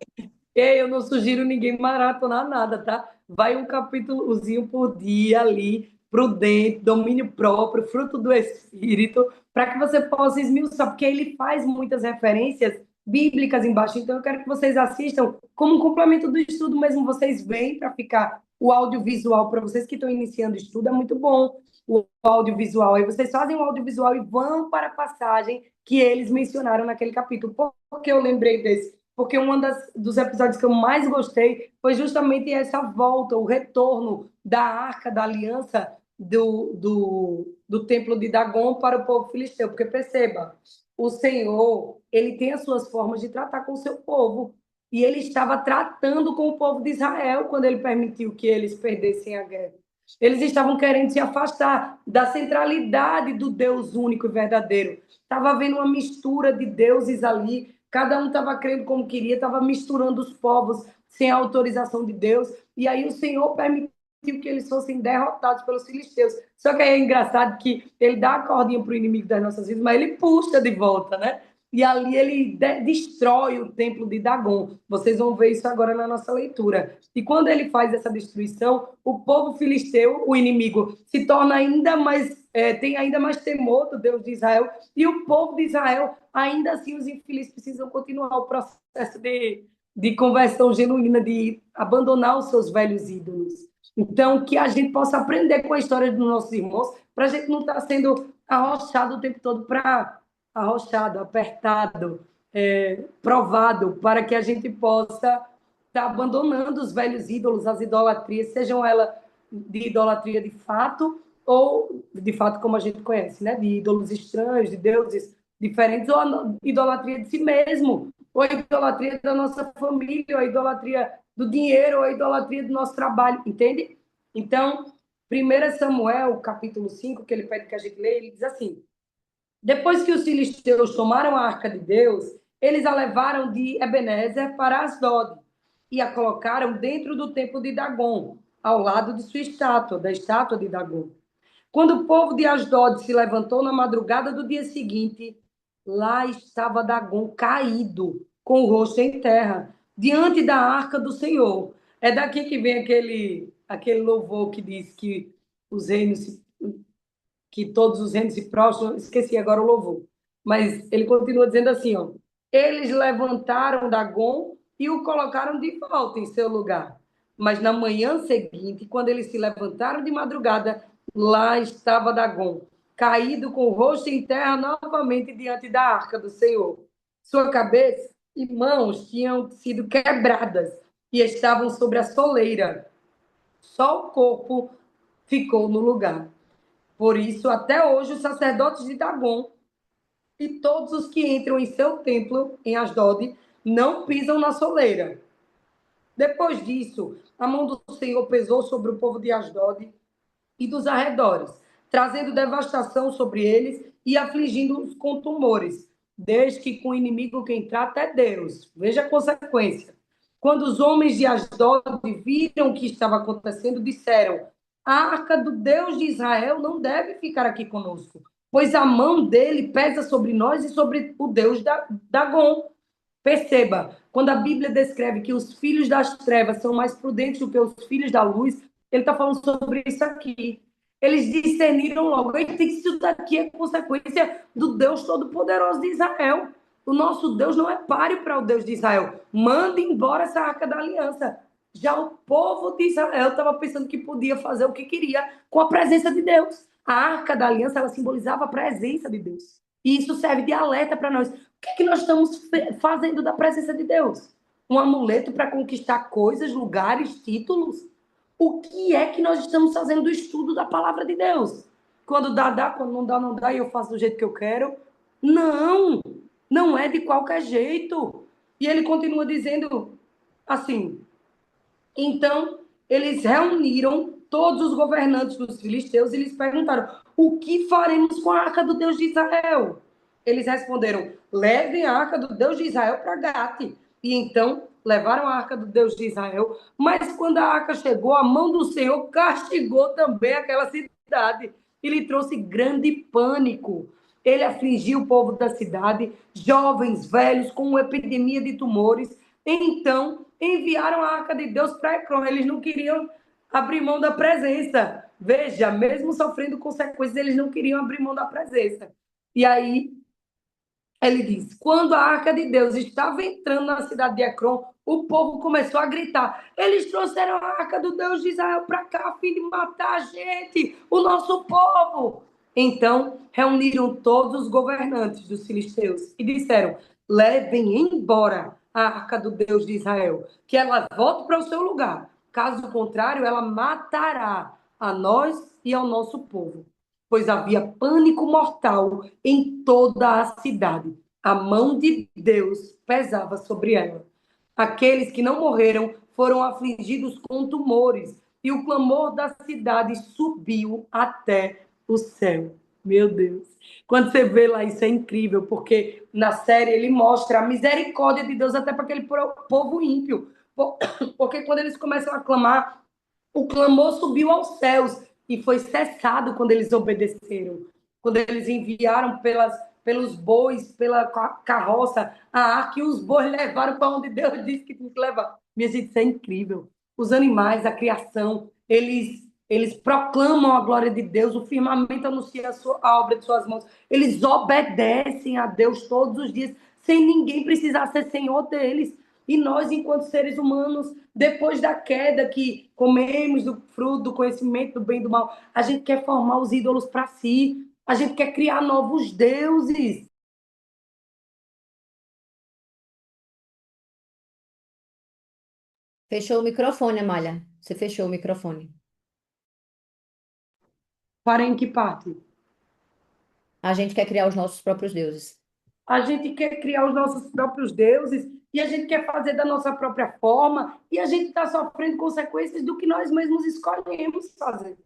Ei, eu não sugiro ninguém maratonar nada, tá? Vai um capítulozinho por dia ali, prudente, domínio próprio, fruto do Espírito, para que você possa esmiuçar, porque ele faz muitas referências bíblicas embaixo. Então, eu quero que vocês assistam como um complemento do estudo mesmo. Vocês vêm para ficar o audiovisual, para vocês que estão iniciando o estudo, é muito bom o audiovisual. Aí vocês fazem o audiovisual e vão para a passagem que eles mencionaram naquele capítulo. Por que eu lembrei desse? Porque dos episódios que eu mais gostei foi justamente essa volta, o retorno da Arca da Aliança do templo de Dagon para o povo filisteu. Porque perceba, o Senhor, ele tem as suas formas de tratar com o seu povo. E ele estava tratando com o povo de Israel quando ele permitiu que eles perdessem a guerra. Eles estavam querendo se afastar da centralidade do Deus único e verdadeiro. Estava havendo uma mistura de deuses ali, cada um estava crendo como queria, estava misturando os povos sem a autorização de Deus, e aí o Senhor permitiu que eles fossem derrotados pelos filisteus. Só que aí é engraçado que ele dá a cordinha para o inimigo das nossas vidas, mas ele puxa de volta, né? E ali ele destrói o templo de Dagon. Vocês vão ver isso agora na nossa leitura. E quando ele faz essa destruição, o povo filisteu, o inimigo, se torna ainda mais, tem ainda mais temor do Deus de Israel. E o povo de Israel, ainda assim, os infelizes precisam continuar o processo de conversão genuína, de abandonar os seus velhos ídolos. Então, que a gente possa aprender com a história dos nossos irmãos, para a gente não estar sendo arrochado o tempo todo para arrochado, apertado, provado, para que a gente possa estar abandonando os velhos ídolos, as idolatrias, sejam elas de idolatria de fato ou de fato como a gente conhece, né? De ídolos estranhos, de deuses diferentes, ou a idolatria de si mesmo, ou a idolatria da nossa família, ou a idolatria do dinheiro, ou a idolatria do nosso trabalho, entende? Então, 1 Samuel, capítulo 5, que ele pede que a gente leia, ele diz assim: depois que os filisteus tomaram a arca de Deus, eles a levaram de Ebenezer para Asdod e a colocaram dentro do templo de Dagon, ao lado de sua estátua, da estátua de Dagon. Quando o povo de Asdod se levantou na madrugada do dia seguinte, lá estava Dagon caído, com o rosto em terra, diante da arca do Senhor. É daqui que vem aquele louvor que diz que os reinos que todos os reinos se prostram, esqueci agora o louvor. Mas ele continua dizendo assim, ó: eles levantaram Dagon e o colocaram de volta em seu lugar. Mas na manhã seguinte, quando eles se levantaram de madrugada, lá estava Dagon, caído com o rosto em terra novamente diante da arca do Senhor. Sua cabeça e mãos tinham sido quebradas e estavam sobre a soleira. Só o corpo ficou no lugar. Por isso, até hoje, os sacerdotes de Dagon e todos os que entram em seu templo, em Asdod, não pisam na soleira. Depois disso, a mão do Senhor pesou sobre o povo de Asdod e dos arredores, trazendo devastação sobre eles e afligindo-os com tumores, desde que com o inimigo quem trata é Deus. Veja a consequência. Quando os homens de Asdod viram o que estava acontecendo, disseram: a arca do Deus de Israel não deve ficar aqui conosco, pois a mão dele pesa sobre nós e sobre o Deus Dagon. Perceba, quando a Bíblia descreve que os filhos das trevas são mais prudentes do que os filhos da luz, ele está falando sobre isso aqui. Eles discerniram logo: isso daqui é consequência do Deus Todo-Poderoso de Israel. O nosso Deus não é páreo para o Deus de Israel. Manda embora essa arca da aliança. Já o povo de Israel estava pensando que podia fazer o que queria com a presença de Deus. A arca da aliança, ela simbolizava a presença de Deus. E isso serve de alerta para nós. O que nós estamos fazendo da presença de Deus? Um amuleto para conquistar coisas, lugares, títulos? O que é que nós estamos fazendo do estudo da palavra de Deus? Quando dá, quando não dá, não dá, e eu faço do jeito que eu quero? Não, não é de qualquer jeito. E ele continua dizendo assim: então, eles reuniram todos os governantes dos filisteus e lhes perguntaram: o que faremos com a arca do Deus de Israel? Eles responderam: levem a arca do Deus de Israel para Gate. E então levaram a arca do Deus de Israel. Mas quando a arca chegou, a mão do Senhor castigou também aquela cidade e lhe trouxe grande pânico. Ele afligiu o povo da cidade, jovens, velhos, com uma epidemia de tumores. Então enviaram a arca de Deus para Ecrón. Eles não queriam abrir mão da presença. Veja, mesmo sofrendo consequências, eles não queriam abrir mão da presença. E aí, ele diz: quando a arca de Deus estava entrando na cidade de Ecrón, o povo começou a gritar: eles trouxeram a arca do Deus de Israel para cá a fim de matar a gente, o nosso povo. Então, reuniram todos os governantes dos filisteus e disseram: levem embora a arca do Deus de Israel, que ela volte para o seu lugar. Caso contrário, ela matará a nós e ao nosso povo. Pois havia pânico mortal em toda a cidade. A mão de Deus pesava sobre ela. Aqueles que não morreram foram afligidos com tumores, e o clamor da cidade subiu até o céu. Meu Deus. Quando você vê lá, isso é incrível, porque na série ele mostra a misericórdia de Deus até para aquele povo ímpio. Porque quando eles começam a clamar, o clamor subiu aos céus e foi cessado quando eles obedeceram. Quando eles enviaram pelos bois, pela carroça, a arca, e os bois levaram para onde Deus disse que tinha que levar. Minha gente, isso é incrível. Os animais, a criação, eles proclamam a glória de Deus, o firmamento anuncia a obra de suas mãos. Eles obedecem a Deus todos os dias, sem ninguém precisar ser senhor deles. E nós, enquanto seres humanos, depois da queda que comemos do fruto do conhecimento do bem e do mal, a gente quer formar os ídolos para si, a gente quer criar novos deuses. Fechou o microfone, Amália. Você fechou o microfone. Para em que parte? A gente quer criar os nossos próprios deuses. A gente quer criar os nossos próprios deuses e a gente quer fazer da nossa própria forma e a gente está sofrendo consequências do que nós mesmos escolhemos fazer.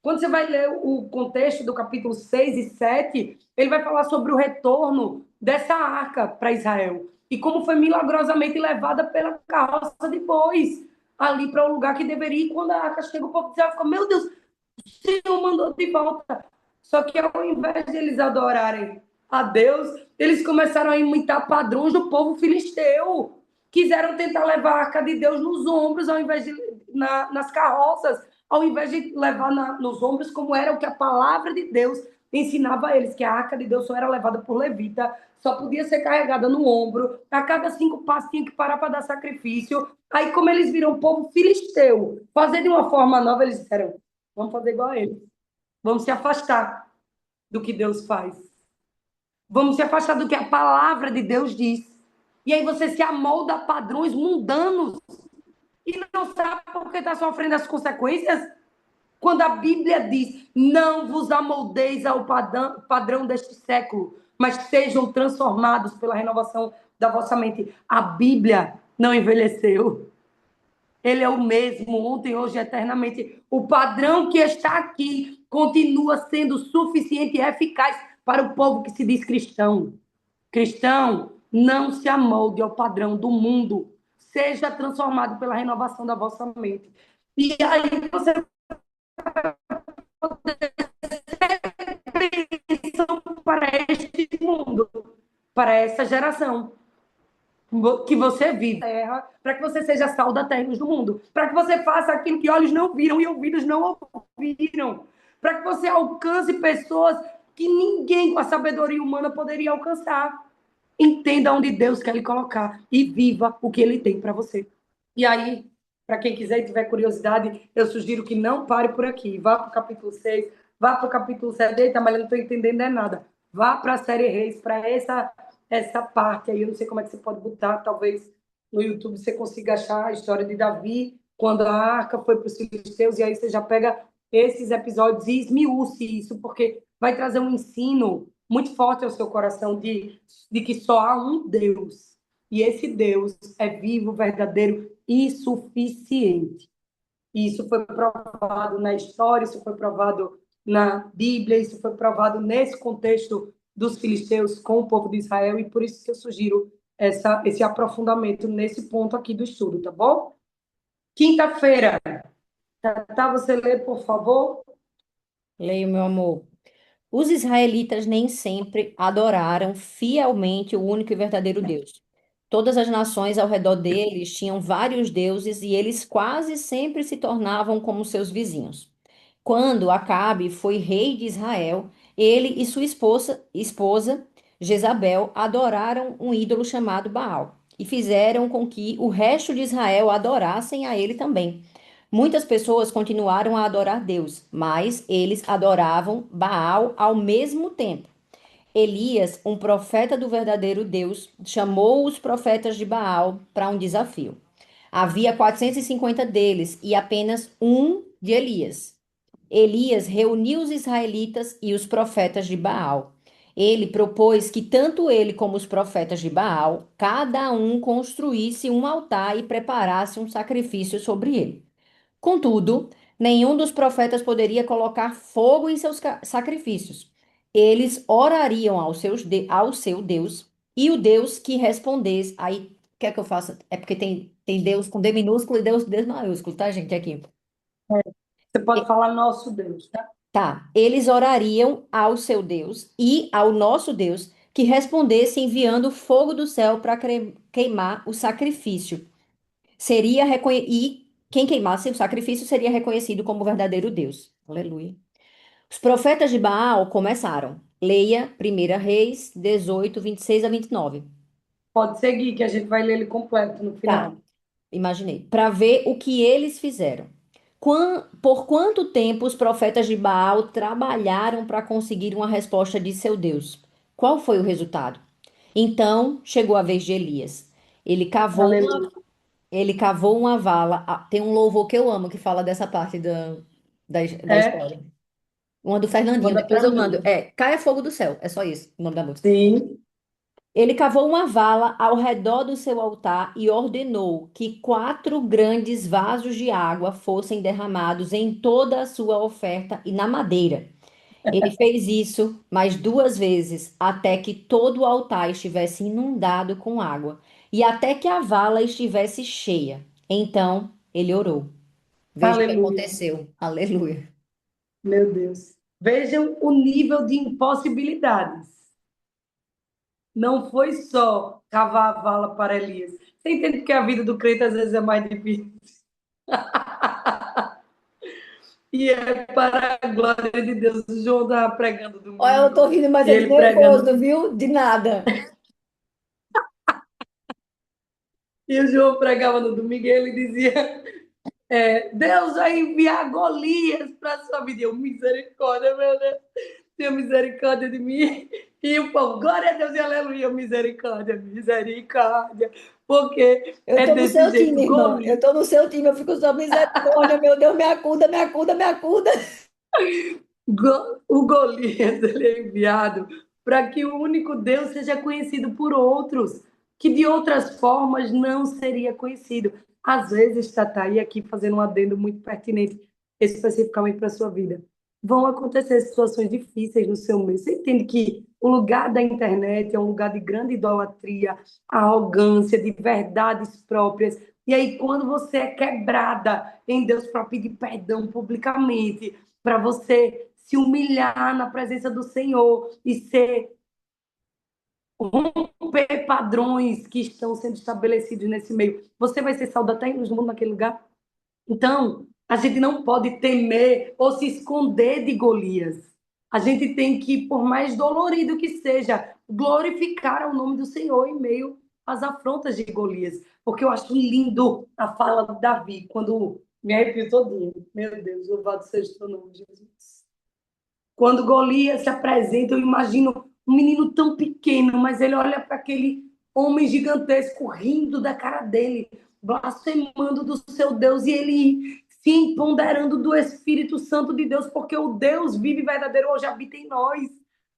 Quando você vai ler o contexto do capítulo 6 e 7, ele vai falar sobre o retorno dessa arca para Israel e como foi milagrosamente levada pela carroça de bois ali para o lugar que deveria ir. Quando a arca chega, o povo de Israel fica: meu Deus, o Senhor mandou de volta. Só que ao invés de eles adorarem a Deus, eles começaram a imitar padrões do povo filisteu. Quiseram tentar levar a arca de Deus nos ombros, ao invés de nas carroças, ao invés de levar nos ombros, como era o que a palavra de Deus ensinava a eles, que a arca de Deus só era levada por levita, só podia ser carregada no ombro, a cada 5 passos tinha que parar para dar sacrifício. Aí, como eles viram o povo filisteu fazer de uma forma nova, eles disseram: vamos fazer igual a eles. Vamos se afastar do que Deus faz. Vamos se afastar do que a palavra de Deus diz. E aí você se amolda a padrões mundanos e não sabe por que está sofrendo as consequências. Quando a Bíblia diz: não vos amoldeis ao padrão deste século, mas sejam transformados pela renovação da vossa mente. A Bíblia não envelheceu. Ele é o mesmo, ontem, hoje, eternamente. O padrão que está aqui continua sendo suficiente e eficaz para o povo que se diz cristão. Cristão, não se amolde ao padrão do mundo. Seja transformado pela renovação da vossa mente. E aí você pensa para este mundo, para essa geração que você vive na terra, para que você seja sal da terra e luz do mundo, para que você faça aquilo que olhos não viram e ouvidos não ouviram, para que você alcance pessoas que ninguém com a sabedoria humana poderia alcançar. Entenda onde Deus quer lhe colocar e viva o que Ele tem para você. E aí, para quem quiser e tiver curiosidade, eu sugiro que não pare por aqui. Vá para o capítulo 6, vá para o capítulo 7. Eita, mas eu não estou entendendo nada. Vá para a série Reis, para essa parte aí. Eu não sei como é que você pode botar, talvez no YouTube você consiga achar a história de Davi, quando a arca foi para os filisteus, e aí você já pega esses episódios e esmiúce isso, porque vai trazer um ensino muito forte ao seu coração de que só há um Deus. E esse Deus é vivo, verdadeiro e suficiente. E isso foi provado na história, isso foi provado na Bíblia, isso foi provado nesse contexto dos filisteus com o povo de Israel, e por isso que eu sugiro esse aprofundamento nesse ponto aqui do estudo, tá bom? Quinta-feira, tá? Você lê, por favor? Leio, meu amor. Os israelitas nem sempre adoraram fielmente o único e verdadeiro Deus. Todas as nações ao redor deles tinham vários deuses e eles quase sempre se tornavam como seus vizinhos. Quando Acabe foi rei de Israel, ele e sua esposa Jezabel adoraram um ídolo chamado Baal e fizeram com que o resto de Israel adorassem a ele também. Muitas pessoas continuaram a adorar Deus, mas eles adoravam Baal ao mesmo tempo. Elias, um profeta do verdadeiro Deus, chamou os profetas de Baal para um desafio. Havia 450 deles e apenas um de Elias. Elias reuniu os israelitas e os profetas de Baal. Ele propôs que tanto ele como os profetas de Baal, cada um construísse um altar e preparasse um sacrifício sobre ele. Contudo, nenhum dos profetas poderia colocar fogo em seus sacrifícios. Eles orariam ao seu Deus, e o Deus que respondesse. Aí, o que é que eu faço? É porque tem Deus com D minúsculo e Deus maiúsculo, tá, gente? Aqui. Você pode falar nosso Deus, tá? Tá. Eles orariam ao seu Deus e ao nosso Deus que respondesse enviando fogo do céu para queimar o sacrifício. E quem queimasse o sacrifício seria reconhecido como verdadeiro Deus. Aleluia. Os profetas de Baal começaram. Leia 1 Reis 18, 26 a 29. Pode seguir, que a gente vai ler ele completo no Tá, final. imaginei. Para ver o que eles fizeram. Por quanto tempo os profetas de Baal trabalharam para conseguir uma resposta de seu Deus? Qual foi o resultado? Então chegou a vez de Elias. Ele cavou uma, Aleluia. ele cavou uma vala. Tem um louvor que eu amo que fala dessa parte da É, história. Uma do Fernandinho, manda depois para eu mando. mim. Caia Fogo do Céu. É só isso, o nome da música. Sim. Ele cavou uma vala ao redor do seu altar e ordenou que 4 grandes vasos de água fossem derramados em toda a sua oferta e na madeira. Ele fez isso mais 2 vezes, até que todo o altar estivesse inundado com água e até que a vala estivesse cheia. Então ele orou. Veja o que Aleluia. aconteceu. Aleluia. Meu Deus. Vejam o nível de impossibilidades. Não foi só cavar a vala para Elias. Você entende que a vida do crente às vezes é mais difícil? E é para a glória de Deus. O João estava pregando Olha, eu tô domingo. rindo, mas E é de ele pregando. nervoso, viu? De nada. E o João pregava no domingo e ele dizia: Deus vai enviar Golias para a sua vida. Eu, misericórdia, meu Deus. Tenha misericórdia de mim. E o povo, glória a Deus e aleluia, misericórdia, misericórdia. Porque Eu é tô no desse seu jeito, time, irmã. Golias. Eu tô no seu time. Eu fico só misericórdia, meu Deus, me acuda, me acuda, me acuda. O Golias ele é enviado para que o único Deus seja conhecido por outros, que de outras formas não seria conhecido. Às vezes, Tata, e aqui fazendo um adendo muito pertinente, especificamente para a sua vida, vão acontecer situações difíceis no seu meio. Você entende que o lugar da internet é um lugar de grande idolatria, arrogância, de verdades próprias. E aí, quando você é quebrada em Deus para pedir perdão publicamente, para você se humilhar na presença do Senhor e ser romper padrões que estão sendo estabelecidos nesse meio, você vai ser salvo até em luz do mundo naquele lugar? Então, a gente não pode temer ou se esconder de Golias. A gente tem que, por mais dolorido que seja, glorificar o nome do Senhor em meio às afrontas de Golias. Porque eu acho lindo a fala de Davi, quando me arrepio todinho. Meu Deus, louvado seja o teu nome, Jesus. Quando Golias se apresenta, eu imagino um menino tão pequeno, mas ele olha para aquele homem gigantesco rindo da cara dele, blasfemando do seu Deus, e ele se empoderando do Espírito Santo de Deus, porque o Deus vivo e verdadeiro hoje habita em nós.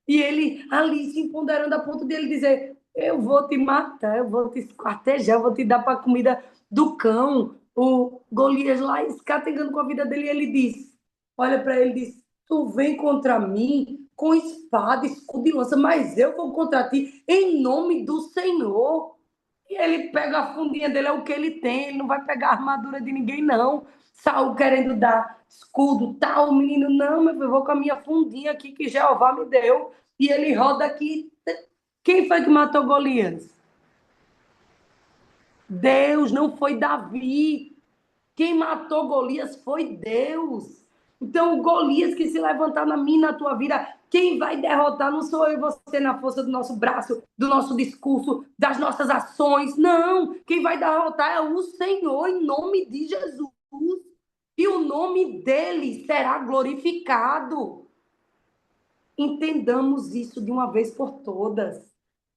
E ele ali se empoderando a ponto de ele dizer: eu vou te matar, eu vou te esquartejar, eu vou te dar para a comida do cão. O Golias lá escategando com a vida dele, e ele diz: olha para ele e diz: tu vem contra mim com espada, escudo e lança, mas eu vou contra ti em nome do Senhor. E ele pega a fundinha dele, é o que ele tem, ele não vai pegar a armadura de ninguém, não. Saul querendo dar escudo, tal, o menino, não, meu filho, eu vou com a minha fundinha aqui que Jeová me deu. E ele roda aqui. Quem foi que matou Golias? Deus, não foi Davi. Quem matou Golias foi Deus. Então, o Golias que se levantar na minha, na tua vida, quem vai derrotar não sou eu e você na força do nosso braço, do nosso discurso, das nossas ações. Não. Quem vai derrotar é o Senhor, em nome de Jesus. E o nome dele será glorificado. Entendamos isso de uma vez por todas.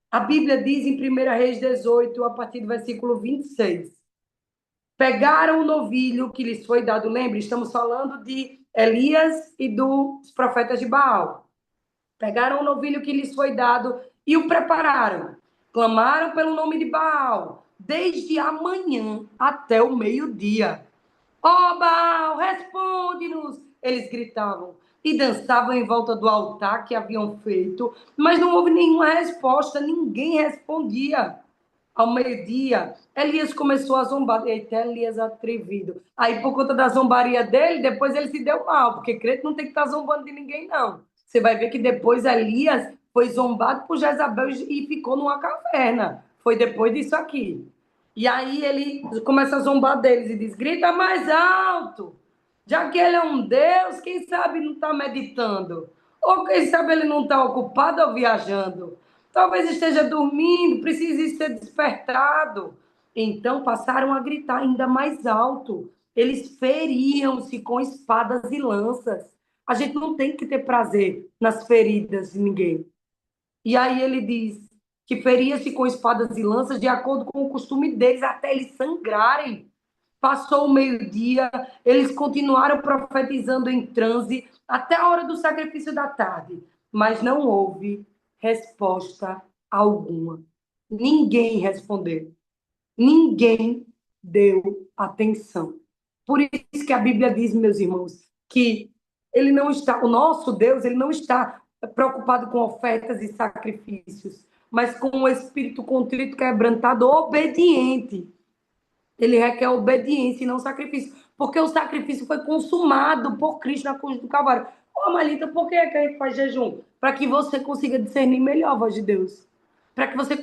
A Bíblia diz em 1 Reis 18, a partir do versículo 26. Pegaram o novilho que lhes foi dado. Lembre, estamos falando de Elias e dos profetas de Baal. Pegaram o novilho que lhes foi dado e o prepararam. Clamaram pelo nome de Baal, desde a manhã até o meio-dia. Ó Baal, responde-nos! Eles gritavam e dançavam em volta do altar que haviam feito, mas não houve nenhuma resposta, ninguém respondia. Ao meio-dia, Elias começou a zombar. Eita, Elias atrevido. Aí, por conta da zombaria dele, depois ele se deu mal, porque crente não tem que estar zombando de ninguém, não. Você vai ver que depois Elias foi zombado por Jezabel e ficou numa caverna. Foi depois disso aqui. E aí ele começa a zombar deles e diz: grita mais alto. Já que ele é um Deus, quem sabe não está meditando? Ou quem sabe ele não está ocupado ou viajando? Talvez esteja dormindo, precise ser despertado. Então passaram a gritar ainda mais alto. Eles feriam-se com espadas e lanças. A gente não tem que ter prazer nas feridas de ninguém. E aí ele diz que feria-se com espadas e lanças de acordo com o costume deles, até eles sangrarem. Passou o meio-dia, eles continuaram profetizando em transe até a hora do sacrifício da tarde, mas não houve resposta alguma. Ninguém respondeu. Ninguém deu atenção. Por isso que a Bíblia diz, meus irmãos, que ele não está, o nosso Deus, ele não está preocupado com ofertas e sacrifícios, mas com o espírito contrito, quebrantado, obediente. Ele requer obediência e não sacrifício, porque o sacrifício foi consumado por Cristo na cruz do Calvário. Ô, Malita, por que é que a gente faz jejum? Para que você consiga discernir melhor a voz de Deus. Para que você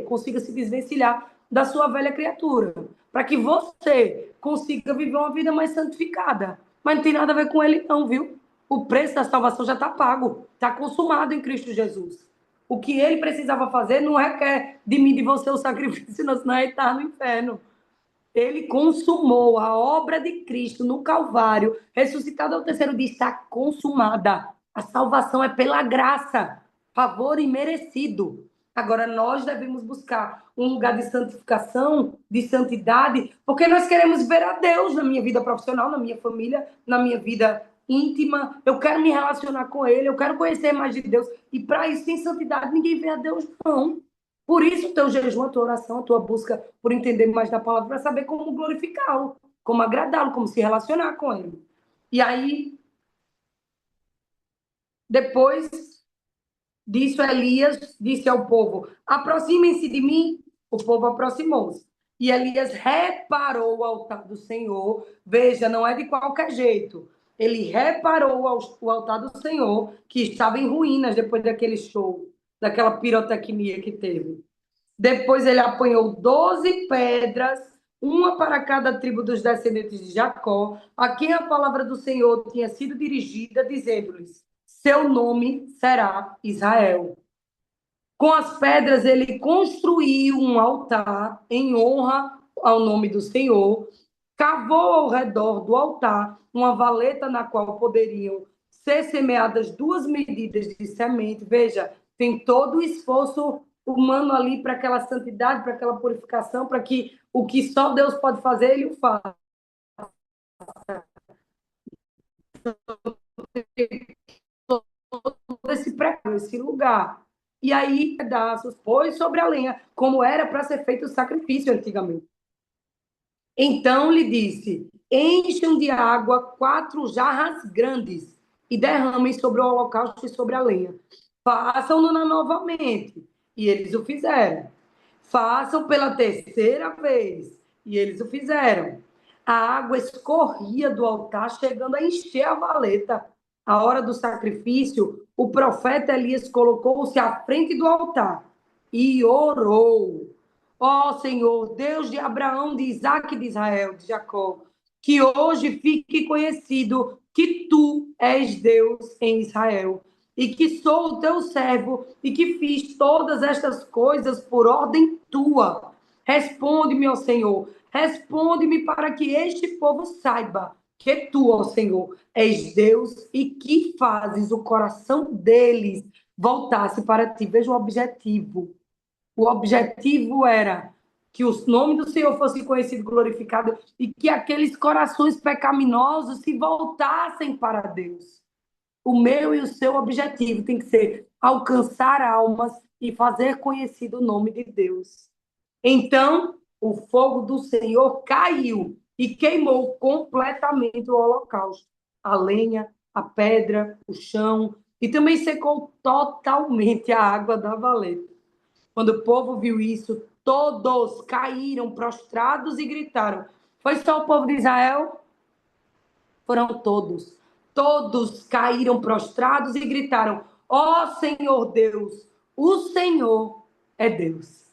consiga se desvencilhar da sua velha criatura. Para que você consiga viver uma vida mais santificada. Mas não tem nada a ver com ele, não, viu? O preço da salvação já está pago. Está consumado em Cristo Jesus. O que ele precisava fazer não requer de mim e de você o sacrifício, senão ele está no inferno. Ele consumou a obra de Cristo no Calvário, ressuscitado ao terceiro dia, está consumada. A salvação é pela graça, favor imerecido. Agora, nós devemos buscar um lugar de santificação, de santidade, porque nós queremos ver a Deus na minha vida profissional, na minha família, na minha vida íntima. Eu quero me relacionar com Ele, eu quero conhecer mais de Deus. E para isso, sem santidade, ninguém vê a Deus, não. Por isso, o teu jejum, a tua oração, a tua busca por entender mais da palavra, para saber como glorificá-lo, como agradá-lo, como se relacionar com ele. E aí, depois disso, Elias disse ao povo: aproximem-se de mim. O povo aproximou-se. E Elias reparou o altar do Senhor. Veja, não é de qualquer jeito. Ele reparou o altar do Senhor, que estava em ruínas depois daquele show, daquela pirotecnia que teve. Depois ele apanhou 12 pedras, uma para cada tribo dos descendentes de Jacó, a quem a palavra do Senhor tinha sido dirigida, dizendo-lhes: seu nome será Israel. Com as pedras ele construiu um altar em honra ao nome do Senhor, cavou ao redor do altar uma valeta na qual poderiam ser semeadas 2 medidas de semente. Veja, tem todo o esforço humano ali para aquela santidade, para aquela purificação, para que o que só Deus pode fazer, ele o faça. Esse preparo, esse lugar. E aí, pedaços, pôs sobre a lenha, como era para ser feito o sacrifício antigamente. Então lhe disse: encham de água 4 jarras grandes e derramem sobre o holocausto e sobre a lenha. Façam-no novamente. E eles o fizeram. Façam pela terceira vez. E eles o fizeram. A água escorria do altar, chegando a encher a valeta. A hora do sacrifício, o profeta Elias colocou-se à frente do altar e orou. Ó Senhor, Deus de Abraão, de Isaac e de Israel, de Jacó, que hoje fique conhecido que tu és Deus em Israel, e que sou o teu servo, e que fiz todas estas coisas por ordem tua. Responde-me, ó Senhor, responde-me para que este povo saiba que tu, ó Senhor, és Deus e que fazes o coração deles voltar-se para ti. Veja o objetivo. O objetivo era que o nome do Senhor fosse conhecido e glorificado e que aqueles corações pecaminosos se voltassem para Deus. O meu e o seu objetivo tem que ser alcançar almas e fazer conhecido o nome de Deus. Então, o fogo do Senhor caiu e queimou completamente o holocausto. A lenha, a pedra, o chão, e também secou totalmente a água da valeta. Quando o povo viu isso, todos caíram prostrados e gritaram. Foi só o povo de Israel? Foram todos. Todos caíram prostrados e gritaram: ó Senhor Deus, o Senhor é Deus.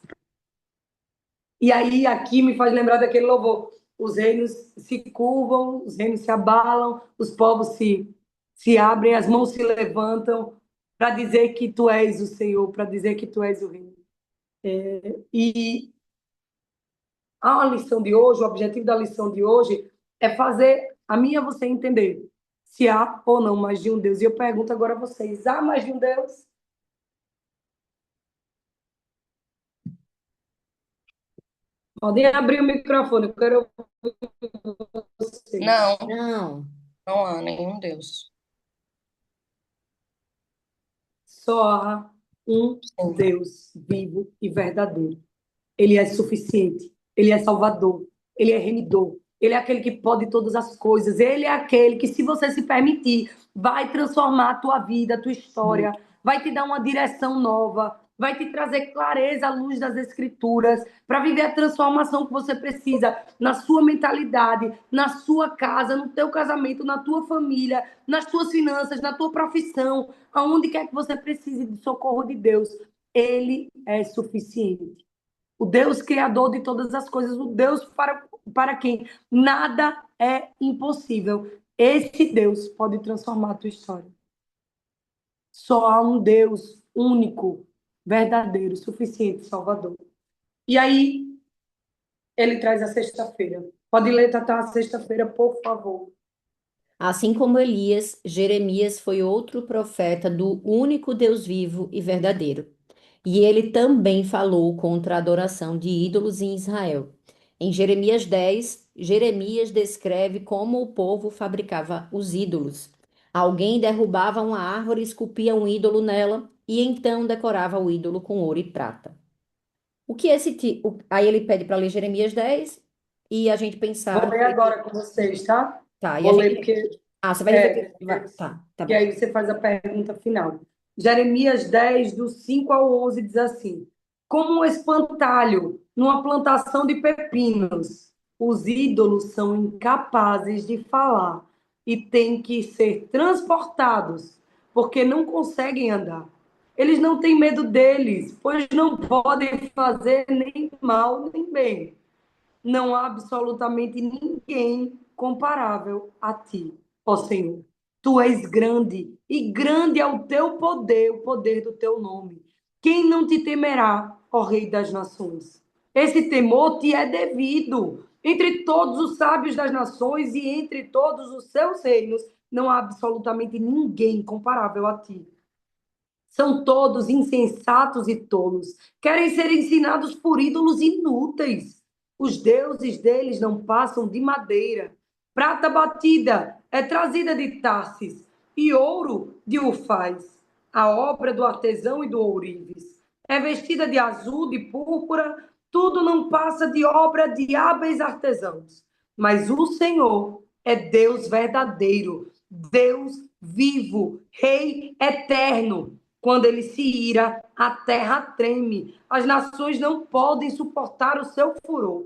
E aí aqui me faz lembrar daquele louvor. Os reinos se curvam, os reinos se abalam, os povos se abrem, as mãos se levantam para dizer que tu és o Senhor, para dizer que tu és o rei. E a lição de hoje, o objetivo da lição de hoje é fazer a mim e a você entender se há ou não mais de um Deus. E eu pergunto agora a vocês: há mais de um Deus? Podem abrir o microfone, eu quero ouvir vocês. Não, Não. não há nenhum Deus. Só há um Sim. Deus vivo e verdadeiro. Ele é suficiente, ele é salvador, ele é remidor, ele é aquele que pode todas as coisas, ele é aquele que, se você se permitir, vai transformar a tua vida, a tua história, vai te dar uma direção nova, vai te trazer clareza à luz das escrituras, para viver a transformação que você precisa na sua mentalidade, na sua casa, no teu casamento, na tua família, nas tuas finanças, na tua profissão, aonde quer que você precise de socorro de Deus. Ele é suficiente. O Deus criador de todas as coisas, o Deus para quem nada é impossível. Esse Deus pode transformar a tua história. Só há um Deus único, verdadeiro, suficiente, Salvador. E aí, ele traz a sexta-feira. Pode ler, Tatá, a sexta-feira, por favor. Assim como Elias, Jeremias foi outro profeta do único Deus vivo e verdadeiro. E ele também falou contra a adoração de ídolos em Israel. Em Jeremias 10, Jeremias descreve como o povo fabricava os ídolos. Alguém derrubava uma árvore, esculpia um ídolo nela e então decorava o ídolo com ouro e prata. O que esse aí ele pede para ler Jeremias 10 e a gente Vou pensar ler agora com vocês, tá? tá, e a Vou ler gente porque você vai ler é, tá e bom. aí você faz a pergunta final. Jeremias 10, do 5 ao 11, diz assim: Como um espantalho numa plantação de pepinos, os ídolos são incapazes de falar e têm que ser transportados, porque não conseguem andar. Eles não têm medo deles, pois não podem fazer nem mal nem bem. Não há absolutamente ninguém comparável a ti, ó Senhor. Tu és grande, e grande é o poder do teu nome. Quem não te temerá, ó Rei das Nações? Esse temor te é devido. Entre todos os sábios das nações e entre todos os seus reinos, não há absolutamente ninguém comparável a ti. São todos insensatos e tolos. Querem ser ensinados por ídolos inúteis. Os deuses deles não passam de madeira. Prata batida é trazida de Tarsis e ouro de Ufaz. A obra do artesão e do ourives. É vestida de azul, de púrpura. Tudo não passa de obra de hábeis artesãos. Mas o Senhor é Deus verdadeiro, Deus vivo, Rei eterno. Quando ele se ira, a terra treme. As nações não podem suportar o seu furor.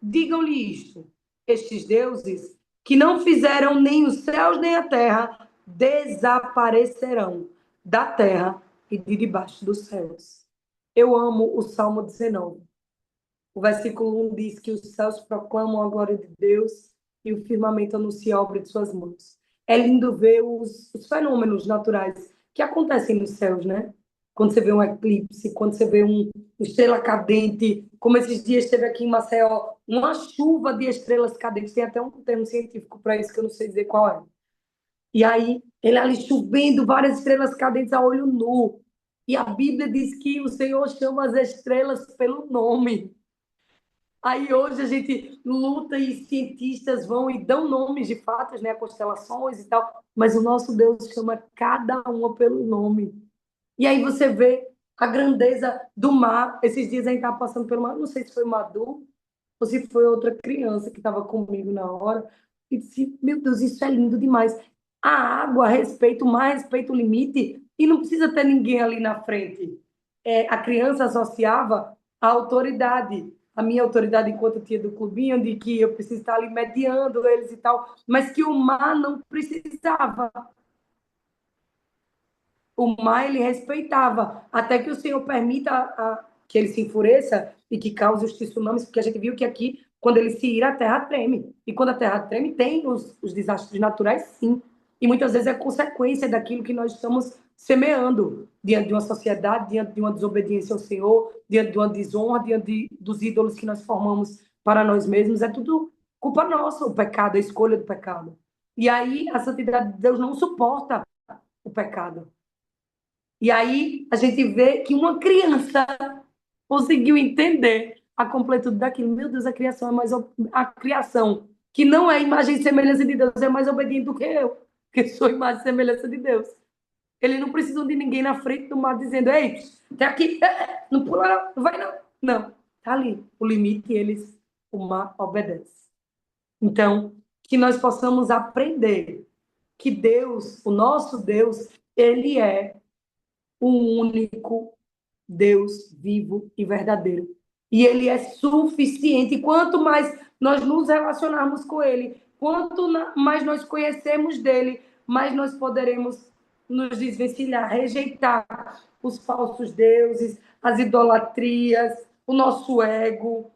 Digam-lhe isto: estes deuses, que não fizeram nem os céus nem a terra, desaparecerão da terra e de debaixo dos céus. Eu amo o Salmo 19. O versículo 1 diz que os céus proclamam a glória de Deus e o firmamento anuncia a obra de suas mãos. É lindo ver os fenômenos naturais que acontecem nos céus, né? Quando você vê um eclipse, quando você vê uma estrela cadente, como esses dias teve aqui em Maceió, uma chuva de estrelas cadentes, tem até um termo científico para isso que eu não sei dizer qual é. E aí, ele ali chovendo várias estrelas cadentes a olho nu. E a Bíblia diz que o Senhor chama as estrelas pelo nome. Aí hoje a gente luta e cientistas vão e dão nomes de fatos, né, constelações e tal, mas o nosso Deus chama cada uma pelo nome. E aí você vê a grandeza do mar. Esses dias a gente estava passando pelo mar, não sei se foi o Madu ou se foi outra criança que estava comigo na hora, e disse: Meu Deus, isso é lindo demais. A água respeita o mar, respeita o limite, e não precisa ter ninguém ali na frente. A criança associava a autoridade, a minha autoridade enquanto tia do clubinho, de que eu preciso estar ali mediando eles e tal, mas que o mar não precisava. O mar ele respeitava, até que o Senhor permita que ele se enfureça e que cause os tsunamis, porque a gente viu que aqui, quando ele se ira, a terra treme. E quando a terra treme, tem os desastres naturais, sim. E muitas vezes é consequência daquilo que nós estamos semeando diante de uma sociedade, diante de uma desobediência ao Senhor, diante de uma desonra, dos ídolos que nós formamos para nós mesmos. É tudo culpa nossa, o pecado, a escolha do pecado. E aí a santidade de Deus não suporta o pecado. E aí a gente vê que uma criança conseguiu entender a completude daquilo. Meu Deus, a criação é mais a criação que não é imagem e semelhança de Deus, é mais obediente do que eu, que sou imagem e semelhança de Deus. Eles não precisam de ninguém na frente do mar dizendo: Ei, tá aqui, não pula, não, não vai não. Não, tá ali o limite e eles, o mar obedece. Então, que nós possamos aprender que Deus, o nosso Deus, ele é o único Deus vivo e verdadeiro. E ele é suficiente. E quanto mais nós nos relacionarmos com ele, quanto mais nós conhecemos dele, mais nós poderemos nos desvencilhar, rejeitar os falsos deuses, as idolatrias, o nosso ego,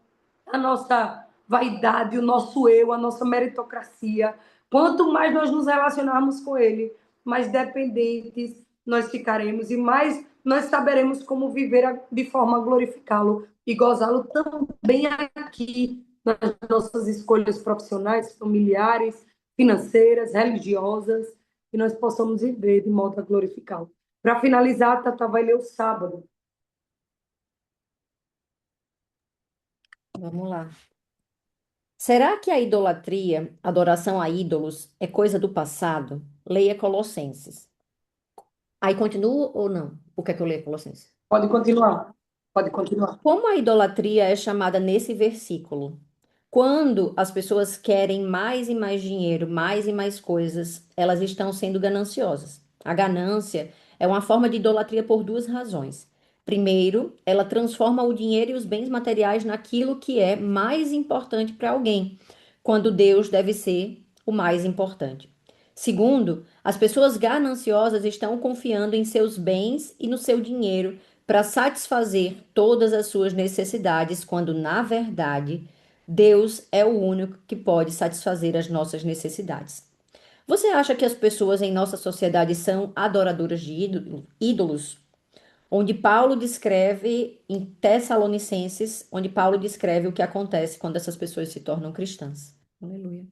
a nossa vaidade, o nosso eu, a nossa meritocracia. Quanto mais nós nos relacionarmos com ele, mais dependentes nós ficaremos e mais nós saberemos como viver de forma a glorificá-lo e gozá-lo também aqui nas nossas escolhas profissionais, familiares, financeiras, religiosas, que nós possamos viver de modo a glorificá-lo. Para finalizar, a Tata vai ler o sábado. Vamos lá. Será que a idolatria, adoração a ídolos, é coisa do passado? Leia Colossenses. Aí continua ou não? O que é que eu leio Colossenses? Pode continuar. Pode continuar. Como a idolatria é chamada nesse versículo? Quando as pessoas querem mais e mais dinheiro, mais e mais coisas, elas estão sendo gananciosas. A ganância é uma forma de idolatria por duas razões. Primeiro, ela transforma o dinheiro e os bens materiais naquilo que é mais importante para alguém, quando Deus deve ser o mais importante. Segundo, as pessoas gananciosas estão confiando em seus bens e no seu dinheiro para satisfazer todas as suas necessidades, quando na verdade Deus é o único que pode satisfazer as nossas necessidades. Você acha que as pessoas em nossa sociedade são adoradoras de ídolos? Onde Paulo descreve em Tessalonicenses, onde Paulo descreve o que acontece quando essas pessoas se tornam cristãs. Aleluia.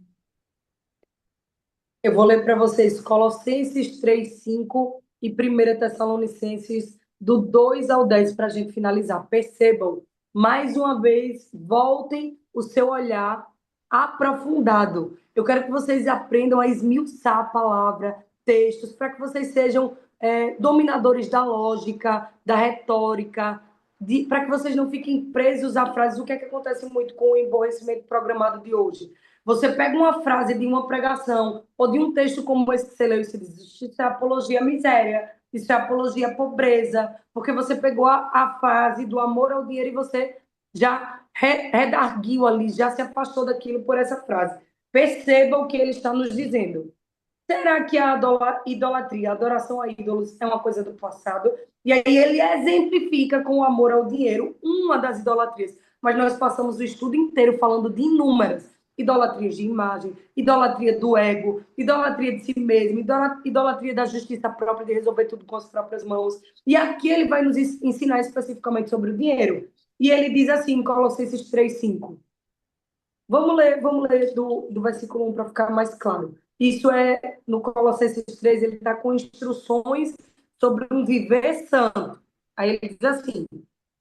Eu vou ler para vocês Colossenses 3:5 e 1 Tessalonicenses do 2 ao 10 para a gente finalizar. Percebam, mais uma vez, voltem o seu olhar aprofundado. Eu quero que vocês aprendam a esmiuçar a palavra, textos, para que vocês sejam dominadores da lógica, da retórica, para que vocês não fiquem presos a frases. O que é que acontece muito com o emborrecimento programado de hoje? Você pega uma frase de uma pregação ou de um texto como esse que você leu e você diz: isso é apologia à miséria, isso é apologia à pobreza, porque você pegou a frase do amor ao dinheiro e você já redarguiu ali, já se afastou daquilo por essa frase. Perceba o que ele está nos dizendo. Será que a idolatria, a adoração a ídolos é uma coisa do passado? E aí ele exemplifica com o amor ao dinheiro uma das idolatrias. Mas nós passamos o estudo inteiro falando de inúmeras idolatrias de imagem, idolatria do ego, idolatria de si mesmo, idolatria da justiça própria, de resolver tudo com as próprias mãos. E aqui ele vai nos ensinar especificamente sobre o dinheiro. E ele diz assim em Colossenses 3:5. Vamos ler do versículo 1 para ficar mais claro. Isso é, no Colossenses 3, ele está com instruções sobre um viver santo. Aí ele diz assim: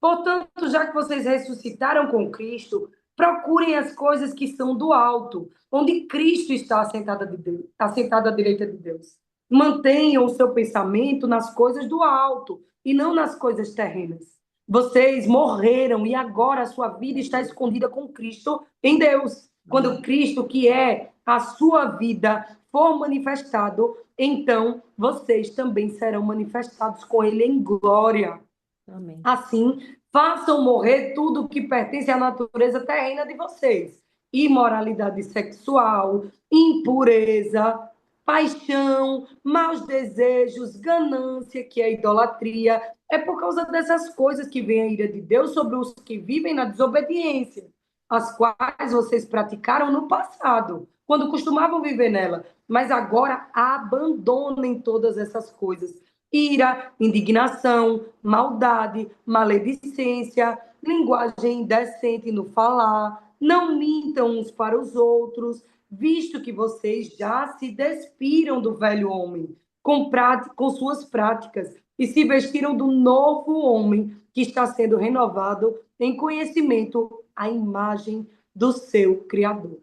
portanto, já que vocês ressuscitaram com Cristo, procurem as coisas que são do alto, onde Cristo está assentado à direita de Deus. Mantenham o seu pensamento nas coisas do alto e não nas coisas terrenas. Vocês morreram e agora a sua vida está escondida com Cristo em Deus. Quando Cristo, que é a sua vida, for manifestado, então vocês também serão manifestados com Ele em glória. Amém. Assim, façam morrer tudo que pertence à natureza terrena de vocês: imoralidade sexual, impureza, paixão, maus desejos, ganância, que é idolatria. É por causa dessas coisas que vem a ira de Deus sobre os que vivem na desobediência, as quais vocês praticaram no passado, quando costumavam viver nela. Mas agora abandonem todas essas coisas: ira, indignação, maldade, maledicência, linguagem indecente no falar. Não mintam uns para os outros, visto que vocês já se despiram do velho homem com suas práticas e se vestiram do novo homem que está sendo renovado em conhecimento à imagem do seu Criador.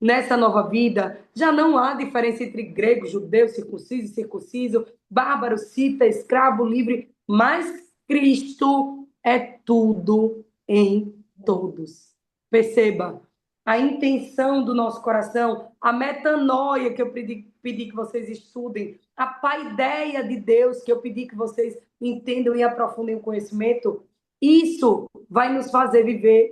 Nessa nova vida, já não há diferença entre grego, judeu, circunciso e circunciso, bárbaro, cita, escravo, livre, mas Cristo é tudo em todos. Perceba, a intenção do nosso coração, a metanoia que eu pedi que vocês estudem, a paideia de Deus que eu pedi que vocês entendam e aprofundem o conhecimento, isso vai nos fazer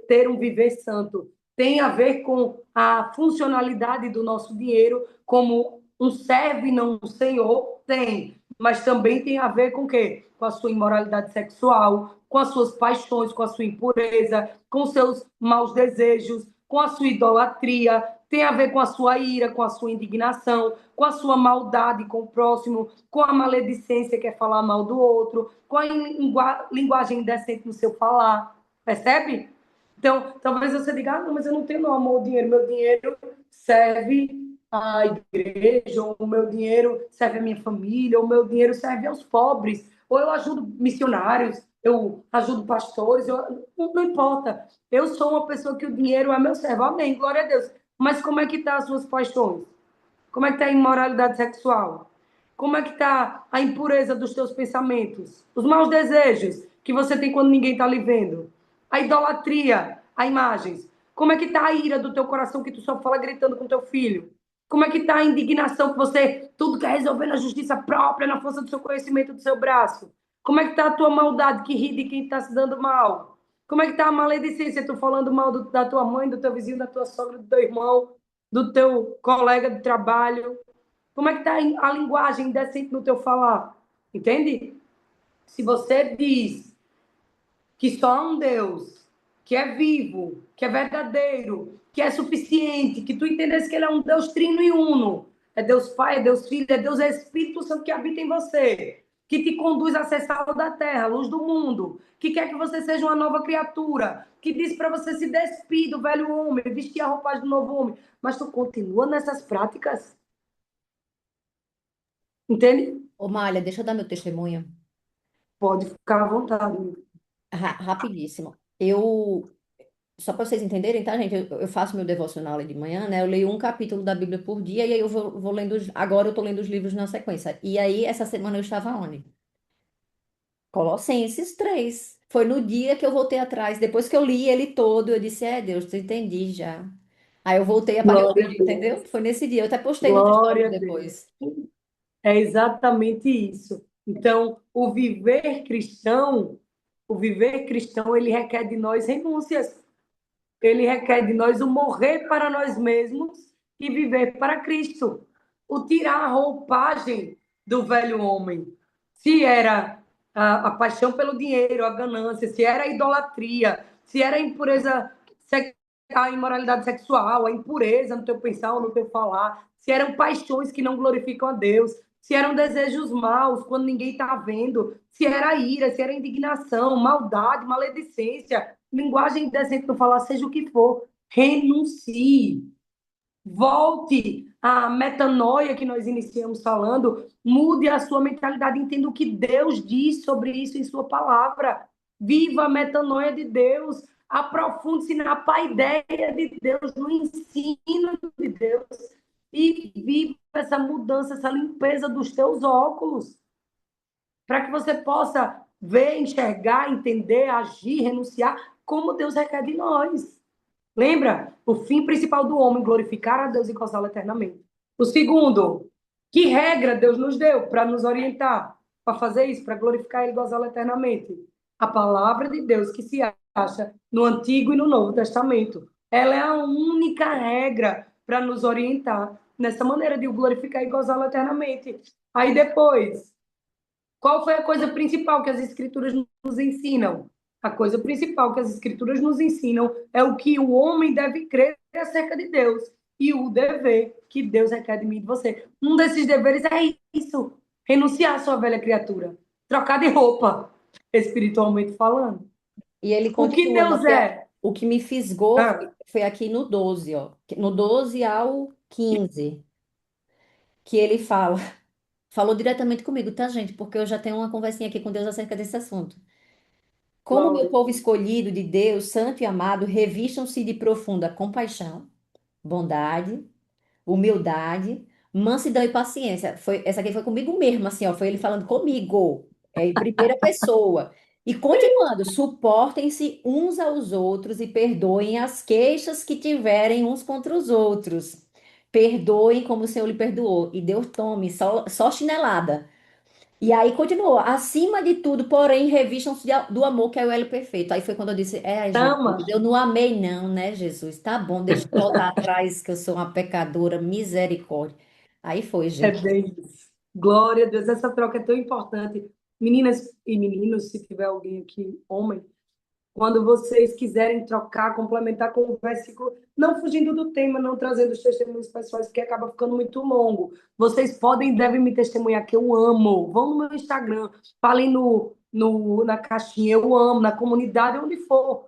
ter um viver santo. Tem a ver com a funcionalidade do nosso dinheiro como um servo e não um senhor? Tem. Mas também tem a ver com o quê? Com a sua imoralidade sexual, com as suas paixões, com a sua impureza, com os seus maus desejos, com a sua idolatria, tem a ver com a sua ira, com a sua indignação, com a sua maldade com o próximo, com a maledicência, que é falar mal do outro, com a linguagem indecente no seu falar. Percebe? Então, talvez você diga: não, mas eu não tenho amor ao dinheiro. Meu dinheiro serve à igreja, ou o meu dinheiro serve à minha família, ou o meu dinheiro serve aos pobres, ou eu ajudo missionários, eu ajudo pastores, não importa. Eu sou uma pessoa que o dinheiro é meu servo. Amém, glória a Deus. Mas como é que estão as suas paixões? Como é que está a imoralidade sexual? Como é que está a impureza dos teus pensamentos? Os maus desejos que você tem quando ninguém está lhe vendo? A idolatria a imagens. Como é que está a ira do teu coração que tu só fala gritando com teu filho? Como é que está a indignação que você tudo quer resolver na justiça própria, na força do seu conhecimento, do seu braço? Como é que está a tua maldade que ri de quem está se dando mal? Como é que está a maledicência, tu falando mal da tua mãe, do teu vizinho, da tua sogra, do teu irmão, do teu colega de trabalho? Como é que está a linguagem decente no teu falar? Entende? Se você diz que só há um Deus, que é vivo, que é verdadeiro, que é suficiente, que tu entendesse que ele é um Deus trino e uno, é Deus Pai, é Deus Filho, é Deus Espírito Santo que habita em você, que te conduz a ser sal da terra, luz do mundo, que quer que você seja uma nova criatura, que diz para você se despir do velho homem, vestir a roupagem do novo homem, mas tu continua nessas práticas, entende? Ô, Malha, deixa eu dar meu testemunho. Pode ficar à vontade. Rapidíssimo. Só para vocês entenderem, tá, gente? Eu faço meu devocional ali de manhã, né? Eu leio um capítulo da Bíblia por dia e aí eu vou lendo. Agora eu tô lendo os livros na sequência. E aí, essa semana eu estava onde? Colossenses 3. Foi no dia que eu voltei atrás. Depois que eu li ele todo, eu disse: É, Deus, eu entendi já. Aí eu voltei e apaguei o Glória a vídeo, Deus. entendeu? Foi nesse dia. Eu até postei no stories Glória a Deus. depois. É exatamente isso. Então, o viver cristão, ele requer de nós renúncias. Ele requer de nós o morrer para nós mesmos e viver para Cristo. O tirar a roupagem do velho homem. Se era a paixão pelo dinheiro, a ganância, se era a idolatria, se era a impureza, a imoralidade sexual, a impureza no teu pensar ou no teu falar, se eram paixões que não glorificam a Deus, se eram desejos maus quando ninguém está vendo, se era ira, se era indignação, maldade, maledicência, linguagem decente no falar, seja o que for, renuncie. Volte à metanoia que nós iniciamos falando, mude a sua mentalidade, entenda o que Deus diz sobre isso em sua palavra. Viva a metanoia de Deus, aprofunde-se na paideia de Deus, no ensino de Deus e viva essa mudança, essa limpeza dos teus óculos, para que você possa ver, enxergar, entender, agir, renunciar, como Deus requer de nós. Lembra? O fim principal do homem, glorificar a Deus e gozá-lo eternamente. O segundo, que regra Deus nos deu para nos orientar, para fazer isso, para glorificar Ele e gozá-lo eternamente? A palavra de Deus que se acha no Antigo e no Novo Testamento. Ela é a única regra para nos orientar nessa maneira de o glorificar e gozá-lo eternamente. Aí depois, qual foi a coisa principal que as Escrituras nos ensinam? A coisa principal que as Escrituras nos ensinam é o que o homem deve crer acerca de Deus e o dever que Deus requer de mim e de você. Um desses deveres é isso: renunciar à sua velha criatura, trocar de roupa, espiritualmente falando. E ele O que continua, Deus é? o que me fisgou Ah, foi aqui no 12, ó. No 12 ao 15, que ele fala. Falou diretamente comigo, tá, gente? Porque eu já tenho uma conversinha aqui com Deus acerca desse assunto. Como meu glória. povo escolhido de Deus, santo e amado, revistam-se de profunda compaixão, bondade, humildade, mansidão e paciência. Essa aqui foi comigo mesmo, assim, ó. Foi ele falando comigo, em primeira pessoa. E continuando, suportem-se uns aos outros e perdoem as queixas que tiverem uns contra os outros. Perdoem como o Senhor lhe perdoou. E Deus tome só chinelada. E aí continuou, acima de tudo, porém, revistam-se do amor que é o elo perfeito. Aí foi quando eu disse, Jesus, Ama. eu não amei não, né, Jesus? Tá bom, deixa eu voltar atrás, que eu sou uma pecadora, misericórdia. Aí foi, É gente. bem isso. Glória a Deus. Essa troca é tão importante. Meninas e meninos, se tiver alguém aqui, homem, quando vocês quiserem trocar, complementar com o versículo, não fugindo do tema, não trazendo os testemunhos pessoais, porque acaba ficando muito longo. Vocês podem e devem me testemunhar que eu amo. Vão no meu Instagram, falem na caixinha, eu amo, na comunidade, onde for.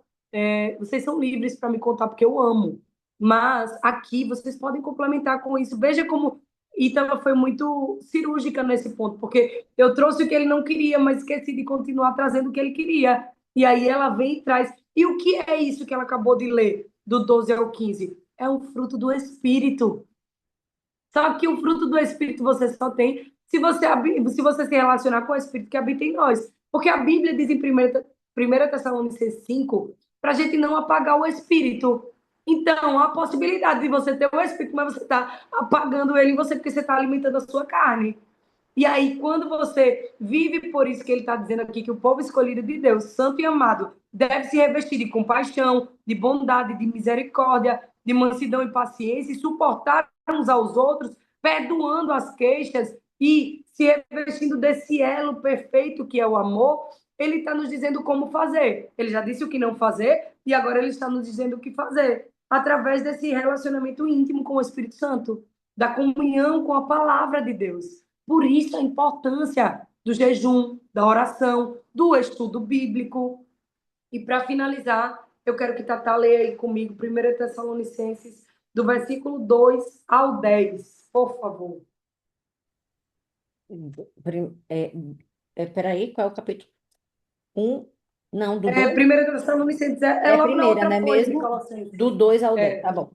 Vocês são livres para me contar, porque eu amo. Mas aqui vocês podem complementar com isso. Veja como Ítala foi muito cirúrgica nesse ponto, porque eu trouxe o que ele não queria, mas esqueci de continuar trazendo o que ele queria. E aí ela vem e traz. E o que é isso que ela acabou de ler, do 12 ao 15? É um fruto do Espírito. Sabe que o fruto do Espírito você só tem se você se relacionar com o Espírito que habita em nós. Porque a Bíblia diz em 1 Tessalonicenses 5, para a gente não apagar o espírito. Então, a possibilidade de você ter o espírito, mas você está apagando ele em você porque você está alimentando a sua carne. E aí, quando você vive por isso que ele está dizendo aqui, que o povo escolhido de Deus, santo e amado, deve se revestir de compaixão, de bondade, de misericórdia, de mansidão e paciência, e suportar uns aos outros, perdoando as queixas e se revestindo desse elo perfeito que é o amor. Ele está nos dizendo como fazer. Ele já disse o que não fazer, e agora ele está nos dizendo o que fazer, através desse relacionamento íntimo com o Espírito Santo, da comunhão com a palavra de Deus. Por isso a importância do jejum, da oração, do estudo bíblico. E para finalizar, eu quero que Tatá leia aí comigo 1 Tessalonicenses, do versículo 2 ao 10, por favor. Peraí, qual é o capítulo? Não, do 2? 1 Tessalonicenses é É a logo na primeira, outra não é folha de mesmo? Colossenses. Do 2 ao 10, É, tá bom.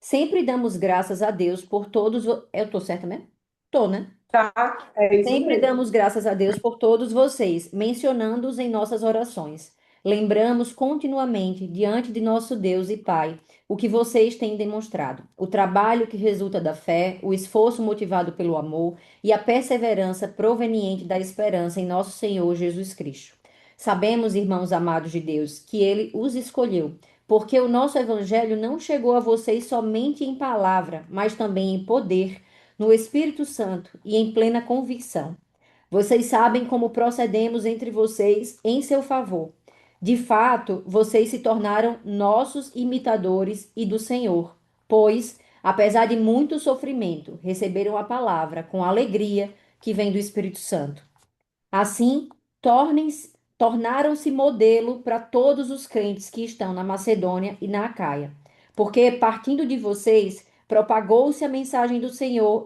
Sempre damos graças a Deus por todos. Eu tô certa mesmo? Tô, né? tá? É isso Sempre mesmo. damos graças a Deus por todos vocês, mencionando-os em nossas orações. Lembramos continuamente, diante de nosso Deus e Pai, o que vocês têm demonstrado, o trabalho que resulta da fé, o esforço motivado pelo amor e a perseverança proveniente da esperança em nosso Senhor Jesus Cristo. Sabemos, irmãos amados de Deus, que Ele os escolheu, porque o nosso Evangelho não chegou a vocês somente em palavra, mas também em poder, no Espírito Santo e em plena convicção. Vocês sabem como procedemos entre vocês em seu favor. De fato, vocês se tornaram nossos imitadores e do Senhor, pois, apesar de muito sofrimento, receberam a palavra com alegria que vem do Espírito Santo. Assim, tornaram-se modelo para todos os crentes que estão na Macedônia e na Acaia, porque partindo de vocês, propagou-se a mensagem do Senhor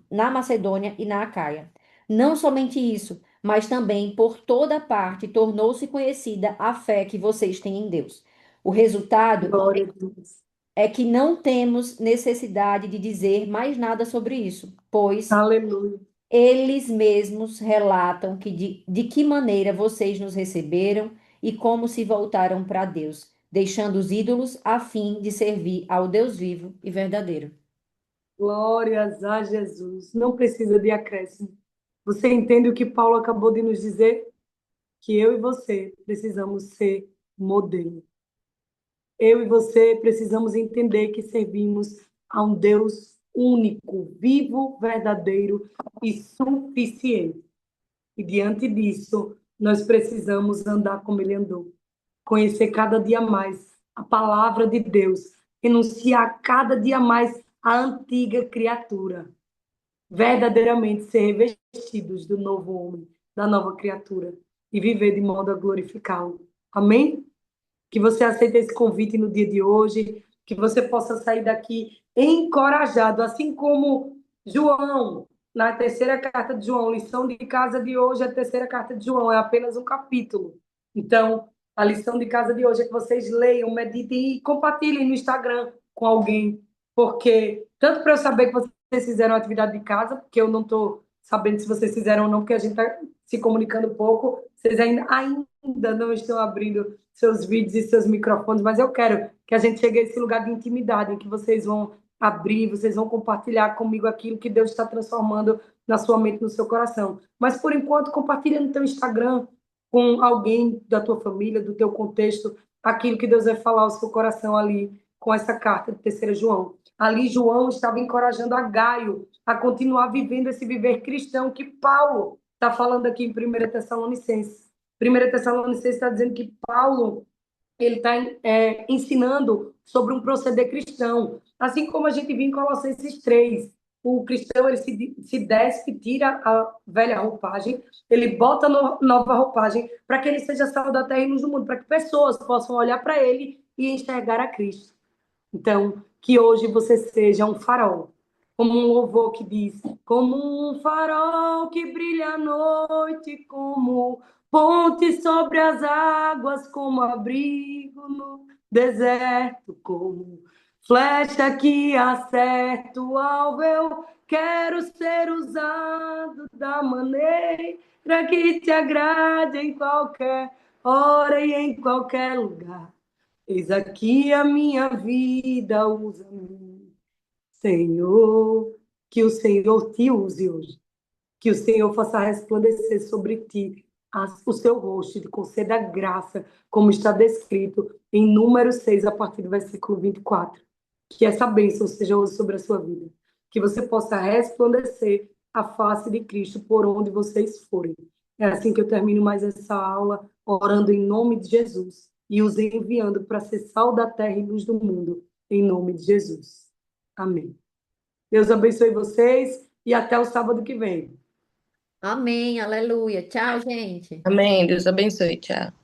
na Macedônia e na Acaia. Não somente isso, mas também por toda parte tornou-se conhecida a fé que vocês têm em Deus. O resultado Glória a Deus. é que não temos necessidade de dizer mais nada sobre isso, pois Aleluia. eles mesmos relatam de que maneira vocês nos receberam e como se voltaram para Deus, deixando os ídolos a fim de servir ao Deus vivo e verdadeiro. Glórias a Jesus. Não precisa de acréscimo. Você entende o que Paulo acabou de nos dizer? Que eu e você precisamos ser modelo. Eu e você precisamos entender que servimos a um Deus único, vivo, verdadeiro e suficiente. E diante disso, nós precisamos andar como ele andou, conhecer cada dia mais a palavra de Deus, renunciar cada dia mais à antiga criatura, verdadeiramente ser revestidos do novo homem, da nova criatura e viver de modo a glorificá-lo. Amém? Que você aceite esse convite no dia de hoje, que você possa sair daqui encorajado, assim como João, na terceira carta de João, lição de casa de hoje, a terceira carta de João, é apenas um capítulo. Então, a lição de casa de hoje é que vocês leiam, meditem e compartilhem no Instagram com alguém, porque tanto para eu saber que vocês fizeram atividade de casa, porque eu não estou sabendo se vocês fizeram ou não, porque a gente está se comunicando pouco, vocês ainda não estão abrindo seus vídeos e seus microfones, mas eu quero que a gente chegue a esse lugar de intimidade, em que vocês vão abrir, vocês vão compartilhar comigo aquilo que Deus está transformando na sua mente, no seu coração. Mas, por enquanto, compartilha no teu Instagram com alguém da tua família, do teu contexto, aquilo que Deus vai falar ao seu coração ali, com essa carta de 3 João. Ali, João estava encorajando a Gaio a continuar vivendo esse viver cristão que Paulo está falando aqui em 1 Tessalonicenses. 1 Tessalonicenses está dizendo que Paulo ele está ensinando sobre um proceder cristão. Assim como a gente viu em Colossenses 3, o cristão ele se despe, tira a velha roupagem, ele bota nova roupagem para que ele seja sal da terra e luz do mundo, para que pessoas possam olhar para ele e enxergar a Cristo. Então, que hoje você seja um farol, como um louvor que diz, como um farol que brilha à noite, como ponte sobre as águas, como abrigo no deserto, como flecha que acerta o alvo. Eu quero ser usado da maneira que te agrade em qualquer ora e em qualquer lugar. Eis aqui a minha vida, usa-me, Senhor. Que o Senhor te use hoje. Que o Senhor faça resplandecer sobre ti o seu rosto e te conceda graça, como está descrito em Número 6, a partir do versículo 24. Que essa bênção seja hoje sobre a sua vida. Que você possa resplandecer a face de Cristo por onde vocês forem. É assim que eu termino mais essa aula, orando em nome de Jesus e os enviando para ser sal da terra e luz do mundo, em nome de Jesus. Amém. Deus abençoe vocês e até o sábado que vem. Amém, aleluia. Tchau, gente. Amém. Deus abençoe. Tchau.